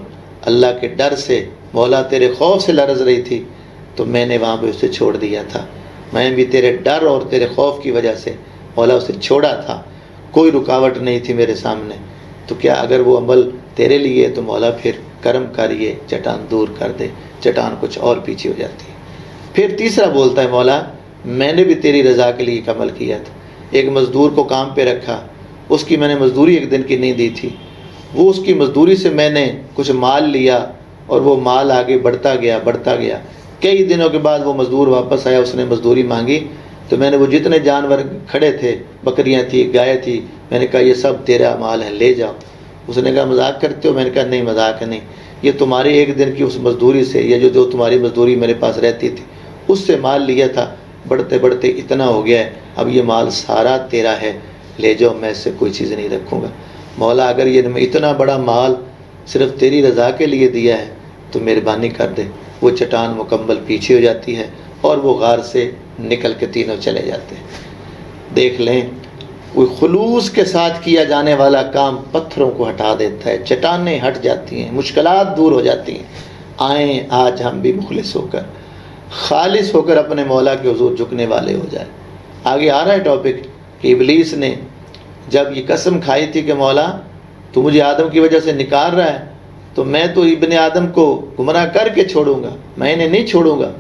Speaker 1: اللہ کے ڈر سے، مولا تیرے خوف سے لرز رہی تھی، تو میں نے وہاں پہ اسے چھوڑ دیا تھا۔ میں بھی تیرے ڈر اور تیرے خوف کی وجہ سے مولا اسے چھوڑا تھا، کوئی رکاوٹ نہیں تھی میرے سامنے۔ تو کیا اگر وہ عمل تیرے لیے تو مولا پھر کرم کریے، چٹان دور کر دے، چٹان کچھ اور پیچھے ہو جاتی ہے۔ پھر تیسرا بولتا ہے مولا میں نے بھی تیری رضا کے لیے ایک عمل کیا تھا، ایک مزدور کو کام پہ رکھا، اس کی میں نے مزدوری ایک دن کی نہیں دی تھی، وہ اس کی مزدوری سے میں نے کچھ مال لیا اور وہ مال آگے بڑھتا گیا۔ کئی دنوں کے بعد وہ مزدور واپس آیا، اس نے مزدوری مانگی، تو میں نے وہ جتنے جانور کھڑے تھے، بکریاں تھی، گائے تھی، میں نے کہا یہ سب تیرا مال ہے، لے جاؤ۔ اس نے کہا مذاق کرتے ہو؟ میں نے کہا نہیں مذاق نہیں، یہ تمہاری ایک دن کی اس مزدوری سے، یہ جو تمہاری مزدوری میرے پاس رہتی تھی اس سے مال لیا تھا، بڑھتے بڑھتے اتنا ہو گیا ہے، اب یہ مال سارا تیرا ہے، لے جاؤ، میں اس سے کوئی چیز نہیں رکھوں گا۔ مولا اگر یہ اتنا بڑا مال صرف تیری رضا کے لیے دیا ہے تو مہربانی کر دے۔ وہ چٹان مکمل پیچھے ہو جاتی ہے اور وہ غار سے نکل کے تینوں چلے جاتے ہیں۔ دیکھ لیں کوئی خلوص کے ساتھ کیا جانے والا کام پتھروں کو ہٹا دیتا ہے، چٹانیں ہٹ جاتی ہیں، مشکلات دور ہو جاتی ہیں۔ آئیں آج ہم بھی مخلص ہو کر، خالص ہو کر اپنے مولا کے حضور جھکنے والے ہو جائیں۔ آگے آ رہا ہے ٹاپک کہ ابلیس نے جب یہ قسم کھائی تھی کہ مولا تو مجھے آدم کی وجہ سے نکال رہا ہے تو میں تو ابن آدم کو گمراہ کر کے چھوڑوں گا، میں انہیں نہیں چھوڑوں گا،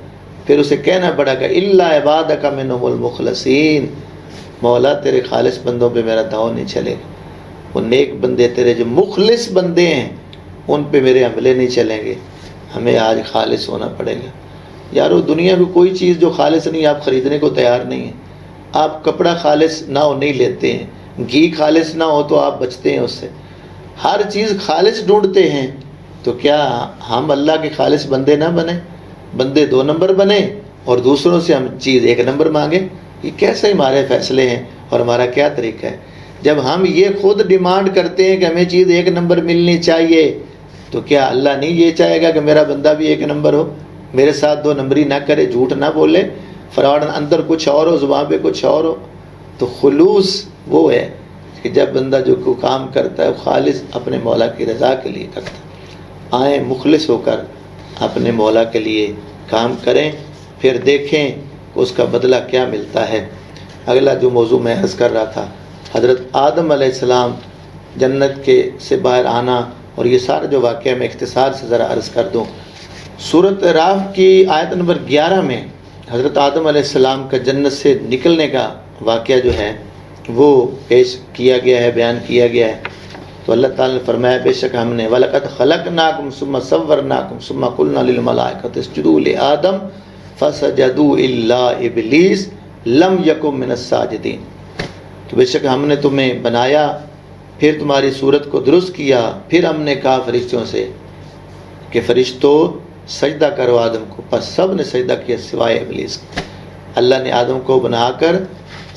Speaker 1: پھر اسے کہنا پڑا کہ الا عبادک منہم المخلصین، مولا تیرے خالص بندوں پہ میرا داؤ نہیں چلے گا، وہ نیک بندے تیرے جو مخلص بندے ہیں ان پہ میرے حملے نہیں چلیں گے، ہمیں آج خالص ہونا پڑے گا۔ یارو دنیا میں کوئی چیز جو خالص نہیں آپ خریدنے کو تیار نہیں ہیں، آپ کپڑا خالص نہ ہو نہیں لیتے ہیں، گھی خالص نہ ہو تو آپ بچتے ہیں اس سے، ہر چیز خالص ڈھونڈتے ہیں، تو کیا ہم اللہ کے خالص بندے نہ بنیں، بندے 2 نمبر بنے اور دوسروں سے ہم چیز 1 نمبر مانگیں؟ یہ کیسے ہمارے فیصلے ہیں اور ہمارا کیا طریقہ ہے؟ جب ہم یہ خود ڈیمانڈ کرتے ہیں کہ ہمیں چیز 1 نمبر ملنی چاہیے، تو کیا اللہ نہیں یہ چاہے گا کہ میرا بندہ بھی 1 نمبر ہو، میرے ساتھ 2 نمبری نہ کرے، جھوٹ نہ بولے، فراڈ اندر کچھ اور ہو زبان پہ کچھ اور ہو؟ تو خلوص وہ ہے کہ جب بندہ جو کو کام کرتا ہے وہ خالص اپنے مولا کی رضا کے لیے کرتا ہے۔ آئیں مخلص ہو کر اپنے مولا کے لیے کام کریں، پھر دیکھیں کہ اس کا بدلہ کیا ملتا ہے۔ اگلا جو موضوع میں عرض کر رہا تھا، حضرت آدم علیہ السلام جنت کے سے باہر آنا، اور یہ سارا جو واقعہ میں اختصار سے ذرا عرض کر دوں۔ سورۃ اعراف کی آیت نمبر 11 میں حضرت آدم علیہ السلام کا جنت سے نکلنے کا واقعہ جو ہے وہ پیش کیا گیا ہے، بیان کیا گیا ہے۔ تو اللہ تعالیٰ نے فرمایا بے شک ہم نے وَلَقَدْ خَلَقْنَاكُمْ ثُمَّ صَوَّرْنَاكُمْ ثُمَّ قُلْنَا لِلْمَلَائِكَةِ اسْجُدُوا لِآدَمَ فَسَجَدُوا إِلَّا إِبْلِيسَ لَمْ يَكُن مِّنَ السَّاجِدِينَ۔ تو بے شک ہم نے تمہیں بنایا، پھر تمہاری صورت کو درست کیا، پھر ہم نے کہا فرشتوں سے کہ فرشتوں سجدہ کرو آدم کو، پس سب نے سجدہ کیا سوائے ابلیس۔ اللہ نے آدم کو بنا کر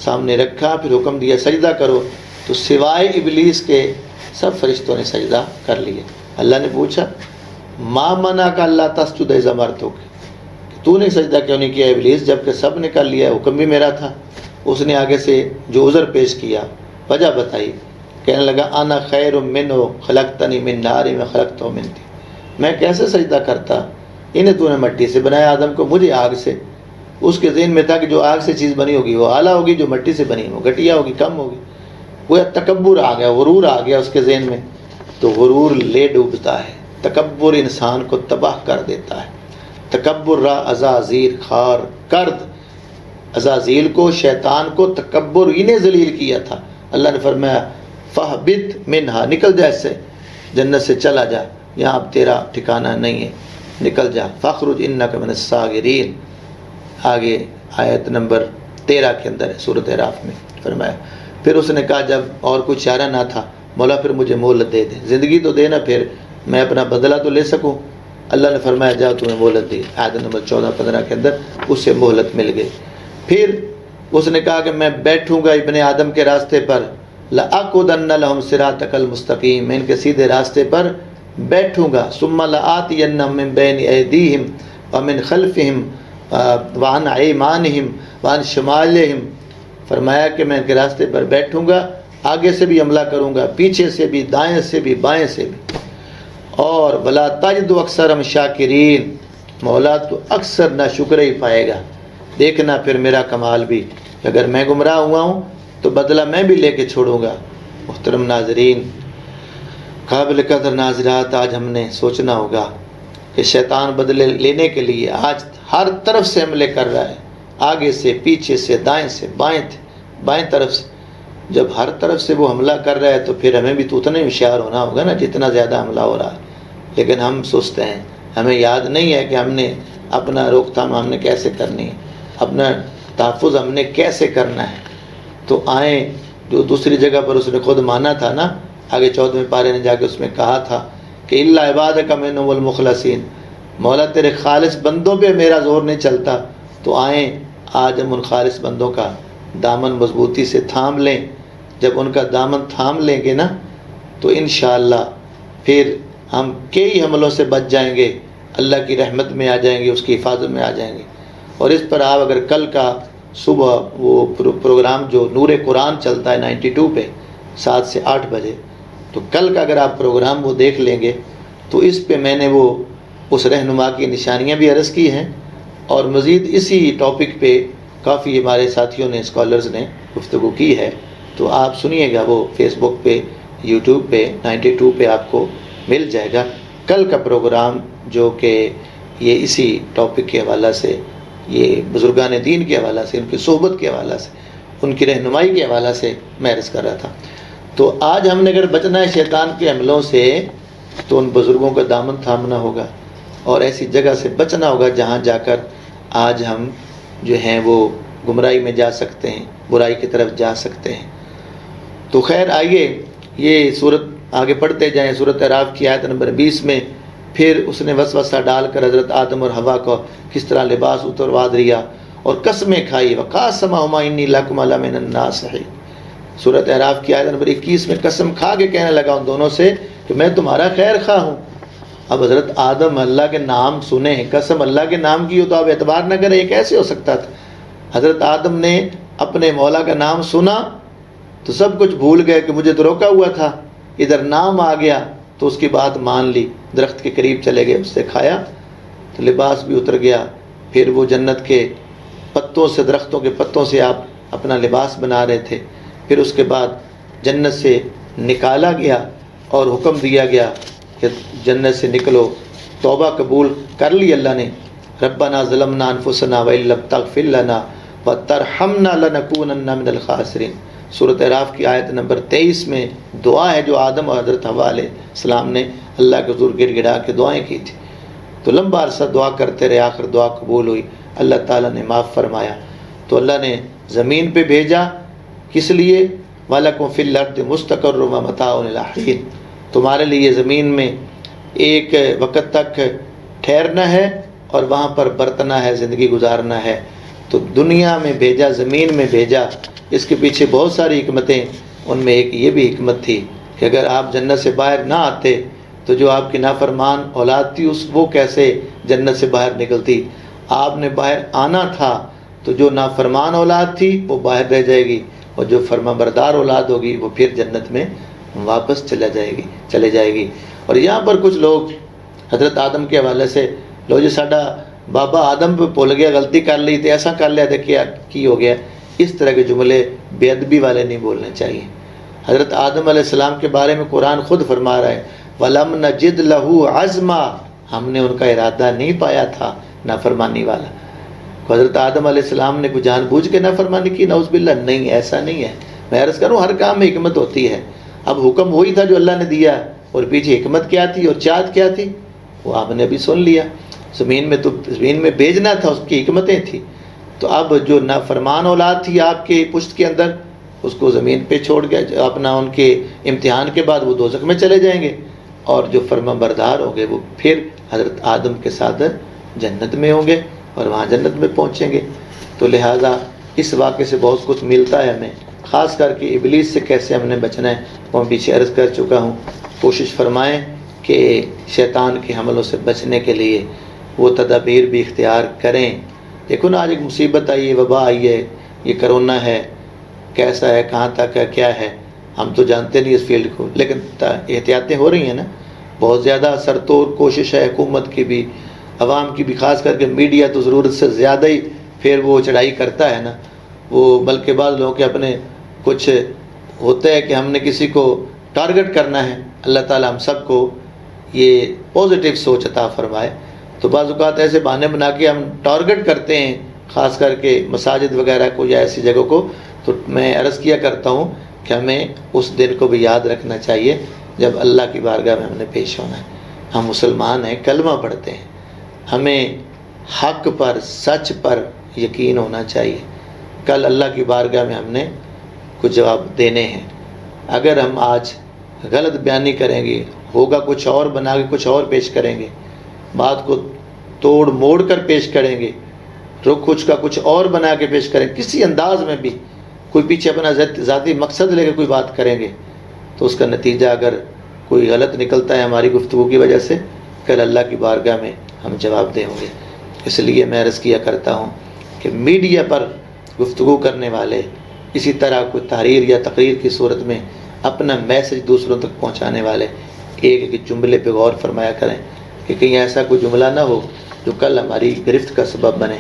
Speaker 1: سامنے رکھا، پھر حکم دیا سجدہ کرو، تو سوائے ابلیس کے سب فرشتوں نے سجدہ کر لیا۔ اللہ نے پوچھا ما منعک اللہ تسجد اذ امرتک، تو نے سجدہ کیوں نہیں کیا ابلیس، جبکہ سب نے کر لیا، حکم بھی میرا تھا۔ اس نے آگے سے جو عذر پیش کیا، وجہ بتائی، کہنے لگا انا خیر منہ خلقتنی من نار و خلقتہ من طین، میں کیسے سجدہ کرتا، انہیں تو نے مٹی سے بنایا آدم کو، مجھے آگ سے۔ اس کے ذہن میں تھا کہ جو آگ سے چیز بنی ہوگی وہ اعلیٰ ہوگی، جو مٹی سے بنی وہ گھٹیا ہوگی، کم ہوگی۔ وہ تکبر آ گیا، غرور آ گیا اس کے ذہن میں۔ تو غرور لے ڈوبتا ہے، تکبر انسان کو تباہ کر دیتا ہے۔ تکبر را عزازیل خار کرد، عزازیل کو، شیطان کو تکبر ہی نے ذلیل کیا تھا۔ اللہ نے فرمایا فہبت منہا، نکل جا اس سے، جنت سے چلا جا، یہاں اب تیرا ٹھکانہ نہیں ہے، نکل جا، فخرج انک من الصاغرین۔ آگے آیت نمبر 13 کے اندر ہے سورۃ اعراف میں فرمایا۔ پھر اس نے کہا جب اور کچھ چارہ نہ تھا، مولا پھر مجھے مہلت دے دے، زندگی تو دینا، پھر میں اپنا بدلہ تو لے سکوں۔ اللہ نے فرمایا جاؤ تمہیں مہلت دی، آیت نمبر 14-15 کے اندر اس سے مہلت مل گئی۔ پھر اس نے کہا کہ میں بیٹھوں گا ابن آدم کے راستے پر، لَأَقْعُدَنَّ لَهُمْ صِرَاطَكَ الْمُسْتَقِيمَ، میں ان کے سیدھے راستے پر بیٹھوں گا، ثُمَّ لَآتِيَنَّهُم مِّن بَيْنِ أَيْدِيهِمْ وَمِنْ خَلْفِهِمْ وَعَنْ أَيْمَانِهِمْ وَعَنْ شِمَالِهِمْ، فرمایا کہ میں ان کے راستے پر بیٹھوں گا، آگے سے بھی حملہ کروں گا، پیچھے سے بھی، دائیں سے بھی، بائیں سے بھی۔ اور وَلَا تَجِدُ أَكْثَرَهُمْ شَاكِرِينَ، مولا تو اکثر نہ شکر ہی پائے گا۔ دیکھنا پھر میرا کمال بھی، اگر میں گمراہ ہوا ہوں تو بدلہ میں بھی لے کے چھوڑوں گا۔ محترم ناظرین، قابل قدر ناظرات، آج ہم نے سوچنا ہوگا کہ شیطان بدلے لینے کے لیے آج ہر طرف سے حملے کر رہا ہے، آگے سے، پیچھے سے، دائیں سے، بائیں طرف سے۔ جب ہر طرف سے وہ حملہ کر رہا ہے تو پھر ہمیں بھی تو اتنا ہوشیار ہونا ہوگا نا جتنا زیادہ حملہ ہو رہا ہے۔ لیکن ہم سست ہیں، ہمیں یاد نہیں ہے کہ ہم نے اپنا روک تھام ہم نے کیسے کرنی ہے، اپنا تحفظ ہم نے کیسے کرنا ہے۔ تو آئیں، جو دوسری جگہ پر اس نے خود مانا تھا نا، آگے 14ویں پارے نے جا کے اس میں کہا تھا کہ الا عبادک منہم المخلصین، مولا تیرے خالص بندوں پہ میرا زور نہیں چلتا۔ تو آئیں آج ہم ان خالص بندوں کا دامن مضبوطی سے تھام لیں۔ جب ان کا دامن تھام لیں گے نا تو انشاءاللہ پھر ہم کئی حملوں سے بچ جائیں گے، اللہ کی رحمت میں آ جائیں گے، اس کی حفاظت میں آ جائیں گے۔ اور اس پر آپ اگر کل کا صبح وہ پروگرام جو نور قرآن چلتا ہے 92 پہ 7 سے 8 بجے، تو کل کا اگر آپ پروگرام وہ دیکھ لیں گے تو اس پہ میں نے وہ اس رہنما کی نشانیاں بھی عرض کی ہیں، اور مزید اسی ٹاپک پہ کافی ہمارے ساتھیوں نے، اسکالرز نے گفتگو کی ہے۔ تو آپ سنیے گا، وہ فیس بک پہ، یوٹیوب پہ 92 پہ آپ کو مل جائے گا کل کا پروگرام، جو کہ یہ اسی ٹاپک کے حوالہ سے، یہ بزرگان دین کے حوالہ سے، ان کی صحبت کے حوالہ سے، ان کی رہنمائی کے حوالہ سے میں عرض کر رہا تھا۔ تو آج ہم نے اگر بچنا ہے شیطان کے حملوں سے تو ان بزرگوں کا دامن تھامنا ہوگا، اور ایسی جگہ سے بچنا ہوگا جہاں جا کر آج ہم جو ہیں وہ گمراہی میں جا سکتے ہیں، برائی کی طرف جا سکتے ہیں۔ تو خیر آئیے یہ صورت آگے پڑھتے جائیں۔ سورۃ اعراف کی آیت نمبر 20 میں پھر اس نے وسوسہ ڈال کر حضرت آدم اور حوا کو کس طرح لباس اتروا دیا اور قسمیں کھائی، وقاسمہما انی لکما لمن الناصحین۔ سورۃ اعراف کی آیت نمبر 21 میں قسم کھا کے کہنے لگا ان دونوں سے کہ میں تمہارا خیر خواہ ہوں۔ اب حضرت آدم اللہ کے نام سنیں، قسم اللہ کے نام کی ہو تو آپ اعتبار نہ کریں، یہ کیسے ہو سکتا تھا؟ حضرت آدم نے اپنے مولا کا نام سنا تو سب کچھ بھول گئے کہ مجھے تو روکا ہوا تھا، ادھر نام آ گیا تو اس کی بات مان لی، درخت کے قریب چلے گئے، اس سے کھایا تو لباس بھی اتر گیا۔ پھر وہ جنت کے پتوں سے، درختوں کے پتوں سے آپ اپنا لباس بنا رہے تھے، پھر اس کے بعد جنت سے نکالا گیا اور حکم دیا گیا کہ جنت سے نکلو، توبہ قبول کر لی اللہ نے، ربنا ظلمنا انفسنا وان لم تغفر لنا وترحمنا لنکونن من الخاسرین۔ سورۃ اعراف کی آیت نمبر 23 میں دعا ہے جو آدم اور حضرت حوا علیہ السلام نے اللہ کے حضور گڑ گڑا کے دعائیں کی تھی۔ تو لمبا عرصہ دعا کرتے رہے، آخر دعا قبول ہوئی، اللہ تعالیٰ نے معاف فرمایا۔ تو اللہ نے زمین پہ بھیجا، کس لیے؟ وَلَكُمْ فِي الْأَرْضِ مُسْتَقَرٌّ وَمَتَاعٌ إِلَىٰ حِينٍ، تمہارے لیے زمین میں ایک وقت تک ٹھہرنا ہے اور وہاں پر برتنا ہے، زندگی گزارنا ہے۔ تو دنیا میں بھیجا، زمین میں بھیجا، اس کے پیچھے بہت ساری حکمتیں، ان میں ایک یہ بھی حکمت تھی کہ اگر آپ جنت سے باہر نہ آتے تو جو آپ کی نافرمان اولاد تھی وہ کیسے جنت سے باہر نکلتی، آپ نے باہر آنا تھا تو جو نافرمان اولاد تھی وہ باہر رہ جائے گی، اور جو فرما بردار اولاد ہوگی وہ پھر جنت میں واپس چلے جائے گی۔ اور یہاں پر کچھ لوگ حضرت آدم کے حوالے سے لو جی ساڈا بابا آدم پہ بھول گیا، غلطی کر لی تو ایسا کر لیا تو کیا کی ہو گیا، اس طرح کے جملے بے ادبی والے نہیں بولنے چاہیے۔ حضرت آدم علیہ السلام کے بارے میں قرآن خود فرما رہا ہے وَلَمْ نَجِدْ لَهُ عَزْمًا، ہم نے ان کا ارادہ نہیں پایا تھا نافرمانی والا۔ حضرت آدم علیہ السلام نے کوئی جان بوجھ کے نافرمانی کی؟ نعوذ باللہ، نہیں، ایسا نہیں ہے۔ میں عرض کروں ہر کام میں حکمت ہوتی ہے۔ اب حکم وہی تھا جو اللہ نے دیا، اور پیچھے حکمت کیا تھی اور چاہت کیا تھی وہ آپ نے ابھی سن لیا۔ زمین میں بھیجنا تھا، اس کی حکمتیں تھیں۔ تو اب جو نافرمان اولاد تھی آپ کے پشت کے اندر، اس کو زمین پہ چھوڑ گیا اپنا، ان کے امتحان کے بعد وہ دوزخ میں چلے جائیں گے، اور جو فرما بردار ہوں گے وہ پھر حضرت آدم کے ساتھ جنت میں ہوں گے اور وہاں جنت میں پہنچیں گے۔ تو لہٰذا اس واقعے سے بہت کچھ ملتا ہے ہمیں، خاص کر کے ابلیس سے کیسے ہم نے بچنا ہے وہ میں پیچھے عرض کر چکا ہوں۔ کوشش فرمائیں کہ شیطان کے حملوں سے بچنے کے لیے وہ تدابیر بھی اختیار کریں۔ دیکھو نا، آج ایک مصیبت آئی ہے، وبا آئی ہے، یہ کرونا ہے، کیسا ہے، کہاں تک ہے، کیا ہے، ہم تو جانتے نہیں اس فیلڈ کو، لیکن احتیاطیں ہو رہی ہیں نا۔ بہت زیادہ سرتور کوشش ہے حکومت کی بھی، عوام کی بھی، خاص کر کے میڈیا تو ضرورت سے زیادہ ہی پھر وہ چڑھائی کرتا ہے نا، وہ بلکہ بعض لوگوں کے اپنے کچھ ہوتا ہے کہ ہم نے کسی کو ٹارگٹ کرنا ہے۔ اللہ تعالیٰ ہم سب کو یہ پازیٹیو سوچ عطا فرمائے۔ تو بعض اوقات ایسے بہانے بنا کے ہم ٹارگٹ کرتے ہیں، خاص کر کے مساجد وغیرہ کو یا ایسی جگہوں کو۔ تو میں عرض کیا کرتا ہوں کہ ہمیں اس دن کو بھی یاد رکھنا چاہیے جب اللہ کی بارگاہ میں ہم نے پیش ہونا ہے۔ ہم مسلمان ہیں، کلمہ پڑھتے ہیں، ہمیں حق پر، سچ پر یقین ہونا چاہیے۔ کل اللہ کی بارگاہ میں ہم نے کچھ جواب دینے ہیں۔ اگر ہم آج غلط بیانی کریں گے، ہوگا کچھ اور بنا کے کچھ اور پیش کریں گے، بات کو توڑ موڑ کر پیش کریں گے، رخ کچھ کا کچھ اور بنا کے پیش کریں، کسی انداز میں بھی کوئی پیچھے اپنا ذاتی مقصد لے کے کوئی بات کریں گے، تو اس کا نتیجہ اگر کوئی غلط نکلتا ہے ہماری گفتگو کی وجہ سے، کل اللہ کی بارگاہ میں ہم جواب دیں گے۔ اس لیے میں عرض کیا کرتا ہوں کہ میڈیا پر گفتگو کرنے والے اسی طرح کوئی تحریر یا تقریر کی صورت میں اپنا میسج دوسروں تک پہنچانے والے ایک ایک جملے پہ غور فرمایا کریں کہ کہیں ایسا کوئی جملہ نہ ہو جو کل ہماری گرفت کا سبب بنے۔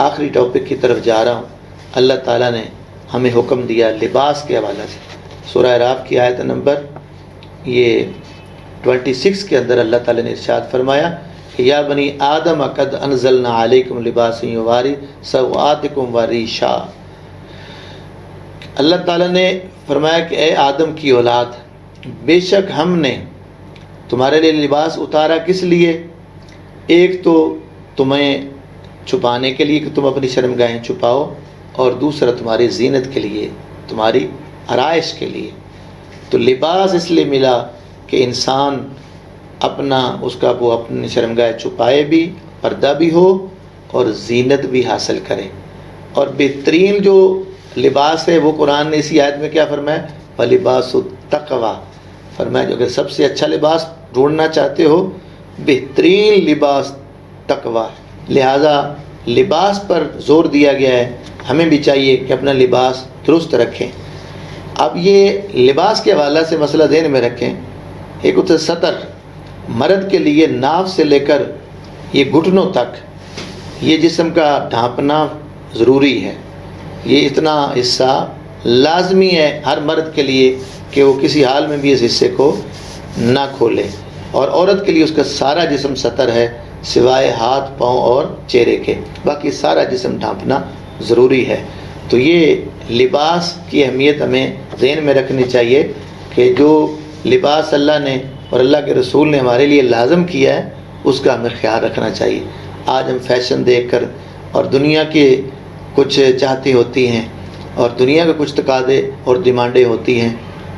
Speaker 1: آخری ٹاپک کی طرف جا رہا ہوں۔ اللہ تعالیٰ نے ہمیں حکم دیا لباس کے حوالے سے۔ سورہ اعراف کی آیت نمبر 26 کے اندر اللہ تعالیٰ نے ارشاد فرمایا کہ یا بنی آدم قد انزلنا علیکم لباسا یواری سوآتکم وریشا۔ اللہ تعالیٰ نے فرمایا کہ اے آدم کی اولاد، بے شک ہم نے تمہارے لیے لباس اتارا، کس لیے؟ ایک تو تمہیں چھپانے کے لیے کہ تم اپنی شرمگاہیں چھپاؤ، اور دوسرا تمہاری زینت کے لیے، تمہاری آرائش کے لیے۔ تو لباس اس لیے ملا کہ انسان وہ اپنی شرمگاہ چھپائے بھی، پردہ بھی ہو اور زینت بھی حاصل کرے۔ اور بہترین جو لباس ہے وہ قرآن نے اسی آیت میں کیا فرمایا؟ وَلِبَاسُ التَّقْوَىٰ، فرمایا کہ اگر سب سے اچھا لباس ڈھونڈنا چاہتے ہو، بہترین لباس تقویٰ۔ لہٰذا لباس پر زور دیا گیا ہے، ہمیں بھی چاہیے کہ اپنا لباس درست رکھیں۔ اب یہ لباس کے حوالے سے مسئلہ ذہن میں رکھیں۔ ایک ہوتا ہے سطر، مرد کے لیے ناف سے لے کر یہ گھٹنوں تک یہ جسم کا ڈھانپنا ضروری ہے۔ یہ اتنا حصہ لازمی ہے ہر مرد کے لیے کہ وہ کسی حال میں بھی اس حصے کو نہ کھولے، اور عورت کے لیے اس کا سارا جسم سطر ہے سوائے ہاتھ، پاؤں اور چہرے کے، باقی سارا جسم ڈھانپنا ضروری ہے۔ تو یہ لباس کی اہمیت ہمیں ذہن میں رکھنی چاہیے کہ جو لباس اللہ نے اور اللہ کے رسول نے ہمارے لیے لازم کیا ہے اس کا ہمیں خیال رکھنا چاہیے۔ آج ہم فیشن دیکھ کر اور دنیا کے کچھ چاہتے ہوتی ہیں اور دنیا کے کچھ تقاضے اور ڈیمانڈیں ہوتی ہیں،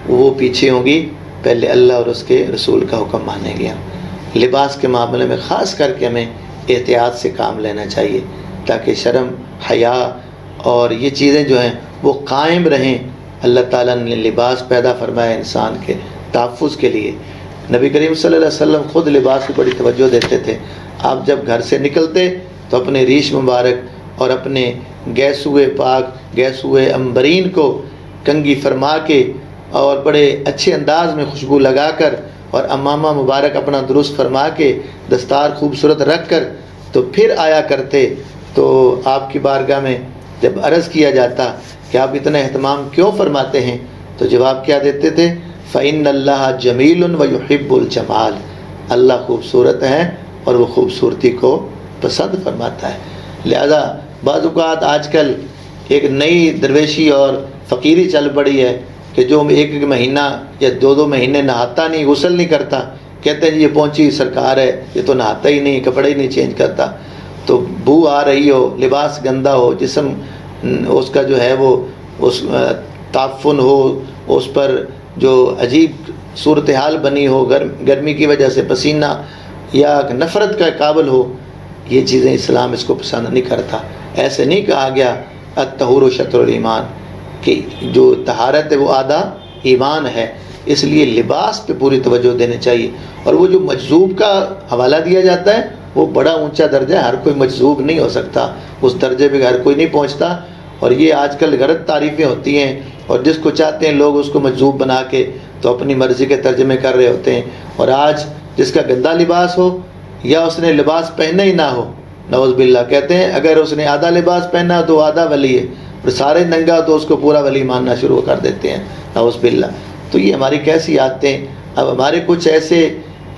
Speaker 1: وہ پیچھے ہوں گی، پہلے اللہ اور اس کے رسول کا حکم مانیں گے۔ لباس کے معاملے میں خاص کر کے ہمیں احتیاط سے کام لینا چاہیے تاکہ شرم، حیا اور یہ چیزیں جو ہیں وہ قائم رہیں۔ اللہ تعالیٰ نے لباس پیدا فرمایا انسان کے تحفظ کے لیے۔ نبی کریم صلی اللہ علیہ وسلم خود لباس کی بڑی توجہ دیتے تھے۔ آپ جب گھر سے نکلتے تو اپنے ریش مبارک اور اپنے گیسوئے پاک گیسوئے امبرین کو کنگھی فرما کے اور بڑے اچھے انداز میں خوشبو لگا کر اور امامہ مبارک اپنا درست فرما کے دستار خوبصورت رکھ کر تو پھر آیا کرتے۔ تو آپ کی بارگاہ میں جب عرض کیا جاتا کہ آپ اتنا اہتمام کیوں فرماتے ہیں تو جواب کیا دیتے تھے؟ فَإِنَّ اللَّهَ جَمِيلٌ وَيُحِبُّ الْجَمَالَ، اللہ خوبصورت ہے اور وہ خوبصورتی کو پسند فرماتا ہے۔ لہذا بعض اوقات آج کل ایک نئی درویشی اور فقیری چل پڑی ہے کہ جو ایک مہینہ یا دو مہینے نہاتا نہیں، غسل نہیں کرتا، کہتے ہیں جی یہ پہنچی سرکار ہے، یہ تو نہاتا ہی نہیں، کپڑے ہی نہیں چینج کرتا، تو بو آ رہی ہو، لباس گندا ہو، جسم اس کا جو ہے وہ اس تعفن ہو، اس پر جو عجیب صورتحال بنی ہو، گرمی کی وجہ سے پسینہ یا نفرت کا قابل ہو، یہ چیزیں اسلام اس کو پسند نہیں کرتا۔ ایسے نہیں کہا گیا الطہور شطر الایمان کہ جو طہارت ہے وہ آدھا ایمان ہے، اس لیے لباس پہ پوری توجہ دینے چاہیے۔ اور وہ جو مجذوب کا حوالہ دیا جاتا ہے وہ بڑا اونچا درجہ ہے، ہر کوئی مجذوب نہیں ہو سکتا، اس درجے پہ ہر کوئی نہیں پہنچتا، اور یہ آج کل غلط تعریفیں ہوتی ہیں، اور جس کو چاہتے ہیں لوگ اس کو مجذوب بنا کے تو اپنی مرضی کے ترجمے کر رہے ہوتے ہیں۔ اور آج جس کا گندا لباس ہو یا اس نے لباس پہنا ہی نہ ہو، نعوذ باللہ، کہتے ہیں اگر اس نے آدھا لباس پہنا تو آدھا ولی ہے، اور سارے ننگا تو اس کو پورا ولی ماننا شروع کر دیتے ہیں، نعوذ باللہ۔ تو یہ ہماری کیسی عادتیں، اب ہمارے کچھ ایسے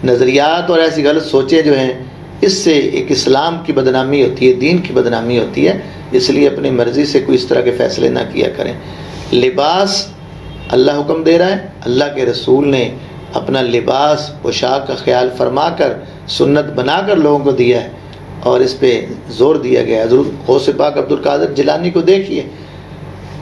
Speaker 1: نظریات اور ایسی غلط سوچیں جو ہیں، اس سے ایک اسلام کی بدنامی ہوتی ہے، دین کی بدنامی ہوتی ہے، اس لیے اپنی مرضی سے کوئی اس طرح کے فیصلے نہ کیا کریں۔ لباس اللہ حکم دے رہا ہے، اللہ کے رسول نے اپنا لباس پوشاک کا خیال فرما کر سنت بنا کر لوگوں کو دیا ہے، اور اس پہ زور دیا گیا ہے۔ حضرت غوث پاک عبد القادر جیلانی کو دیکھیے،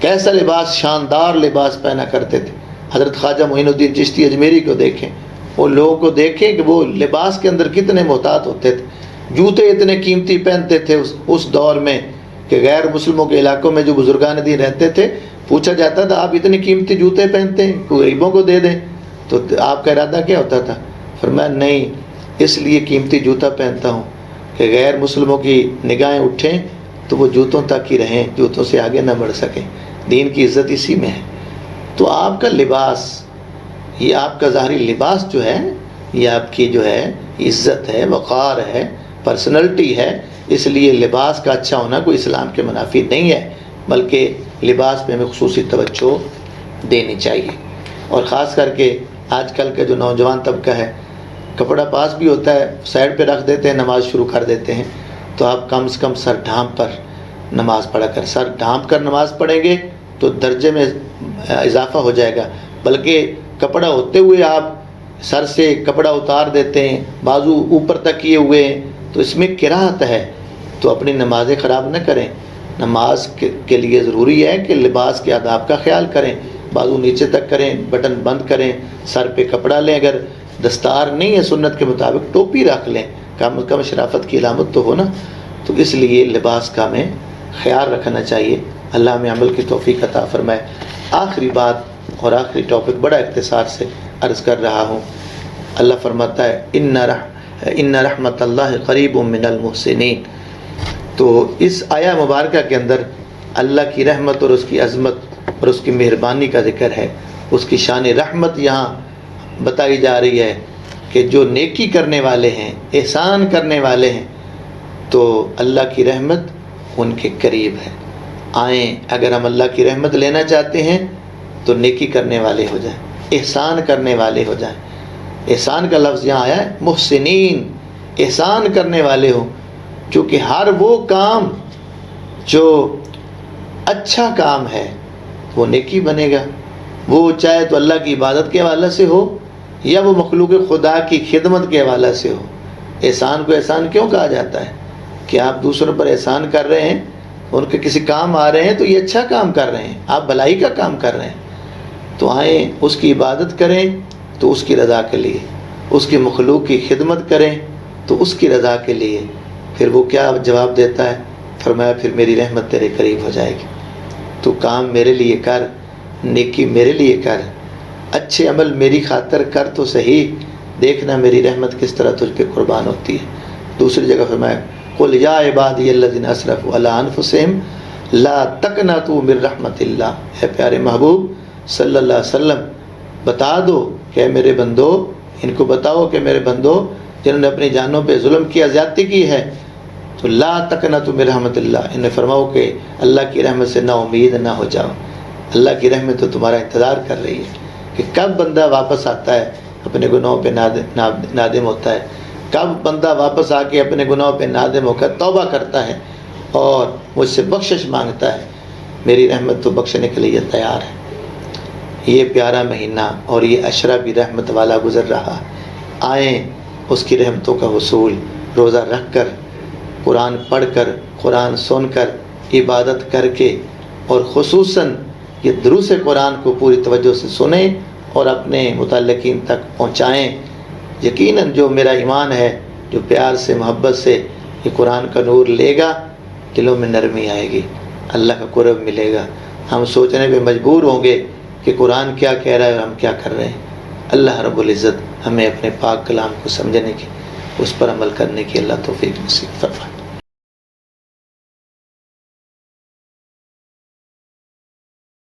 Speaker 1: کیسا لباس، شاندار لباس پہنا کرتے تھے۔ حضرت خواجہ معین الدین چشتی اجمیری کو دیکھیں، وہ لوگوں کو دیکھیں کہ وہ لباس کے اندر کتنے محتاط ہوتے تھے، جوتے اتنے قیمتی پہنتے تھے اس دور میں کہ غیر مسلموں کے علاقوں میں جو بزرگان دین رہتے تھے پوچھا جاتا تھا آپ اتنے قیمتی جوتے پہنتے ہیں، کوئی غریبوں کو دے دیں، تو آپ کا ارادہ کیا ہوتا تھا؟ فرمایا نہیں، اس لیے قیمتی جوتا پہنتا ہوں کہ غیر مسلموں کی نگاہیں اٹھیں تو وہ جوتوں تک ہی رہیں، جوتوں سے آگے نہ بڑھ سکیں، دین کی عزت اسی میں ہے۔ تو آپ کا لباس، یہ آپ کا ظاہری لباس جو ہے، یہ آپ کی جو ہے عزت ہے، وقار ہے، پرسنلٹی ہے، اس لیے لباس کا اچھا ہونا کوئی اسلام کے منافی نہیں ہے، بلکہ لباس پہ ہمیں خصوصی توجہ دینی چاہیے۔ اور خاص کر کے آج کل کا جو نوجوان طبقہ ہے، کپڑا پاس بھی ہوتا ہے سائڈ پہ رکھ دیتے ہیں، نماز شروع کر دیتے ہیں، تو آپ کم سے کم سر ڈھانپ پر نماز پڑھا کر، سر ڈھانپ کر نماز پڑھیں گے تو درجے میں اضافہ ہو جائے گا، بلکہ کپڑا ہوتے ہوئے آپ سر سے کپڑا اتار دیتے ہیں، بازو اوپر تک کیے ہوئے ہیں، تو اس میں کراہت ہے، تو اپنی نمازیں خراب نہ کریں۔ نماز کے لیے ضروری ہے کہ لباس کے آداب کا خیال کریں، بازو نیچے تک کریں، بٹن بند کریں، سر پہ کپڑا لیں، اگر دستار نہیں ہے سنت کے مطابق ٹوپی رکھ لیں، کم از کم شرافت کی علامت تو ہو نا۔ تو اس لیے لباس کا ہمیں خیال رکھنا چاہیے، اللہ ہمیں عمل کی توفیق عطا فرمائے۔ آخری بات اور آخری ٹاپک بڑا اختصار سے عرض کر رہا ہوں، اللہ فرماتا ہے ان رحمت اللہ قریب من المحسنین۔ تو اس آیہ مبارکہ کے اندر اللہ کی رحمت اور اس کی عظمت اور اس کی مہربانی کا ذکر ہے، اس کی شان رحمت یہاں بتائی جا رہی ہے کہ جو نیکی کرنے والے ہیں، احسان کرنے والے ہیں، تو اللہ کی رحمت ان کے قریب ہے۔ آئیں، اگر ہم اللہ کی رحمت لینا چاہتے ہیں تو نیکی کرنے والے ہو جائیں، احسان کرنے والے ہو جائیں۔ احسان کا لفظ یہاں آیا ہے، محسنین، احسان کرنے والے ہوں، چونکہ ہر وہ کام جو اچھا کام ہے وہ نیکی بنے گا، وہ چاہے تو اللہ کی عبادت کے حوالے سے ہو یا وہ مخلوق خدا کی خدمت کے حوالے سے ہو۔ احسان کو احسان کیوں کہا جاتا ہے؟ کہ آپ دوسروں پر احسان کر رہے ہیں، ان کے کسی کام آ رہے ہیں تو یہ اچھا کام کر رہے ہیں، آپ بھلائی کا کام کر رہے ہیں، تو آئیں اس کی عبادت کریں تو اس کی رضا کے لیے، اس کی مخلوق کی خدمت کریں تو اس کی رضا کے لیے۔ پھر وہ کیا جواب دیتا ہے؟ فرمایا پھر میری رحمت تیرے قریب ہو جائے گی، تو کام میرے لیے کر، نیکی میرے لیے کر، اچھے عمل میری خاطر کر تو صحیح، دیکھنا میری رحمت کس طرح تجھ پہ قربان ہوتی ہے۔ دوسری جگہ فرمایا قل یا عبادی الذین اسرفوا علی انفسہم لا تقنطوا من رحمت اللہ، اے پیارے محبوب صلی اللہ علیہ وسلم بتا دو کہ میرے بندو، ان کو بتاؤ کہ میرے بندو جنہوں نے اپنی جانوں پہ ظلم کیا، زیادتی کی ہے، تو لا تقنطوا من رحمت اللہ، انہیں فرماؤ کہ اللہ کی رحمت سے نا امید نہ ہو جاؤ۔ اللہ کی رحمت تو تمہارا انتظار کر رہی ہے کہ کب بندہ واپس آتا ہے، اپنے گناہوں پہ نادم ہوتا ہے، کب بندہ واپس آ کے اپنے گناہوں پہ نادم ہو کر توبہ کرتا ہے اور مجھ سے بخشش مانگتا ہے، میری رحمت تو بخشنے کے لیے تیار ہے۔ یہ پیارا مہینہ اور یہ عشرہ بھی رحمت والا گزر رہا، آئیں اس کی رحمتوں کا حصول روزہ رکھ کر، قرآن پڑھ کر، قرآن سن کر، عبادت کر کے، اور خصوصاً یہ دروس قرآن کو پوری توجہ سے سنیں اور اپنے متعلقین تک پہنچائیں۔ یقیناً جو میرا ایمان ہے، جو پیار سے محبت سے یہ قرآن کا نور لے گا، دلوں میں نرمی آئے گی، اللہ کا قرب ملے گا، ہم سوچنے پہ مجبور ہوں گے کہ قرآن کیا کہہ رہا ہے اور ہم کیا کر رہے ہیں۔ اللہ رب العزت ہمیں اپنے پاک کلام کو سمجھنے کی، اس پر عمل کرنے کی اللہ توفیق نصیب فرمائے۔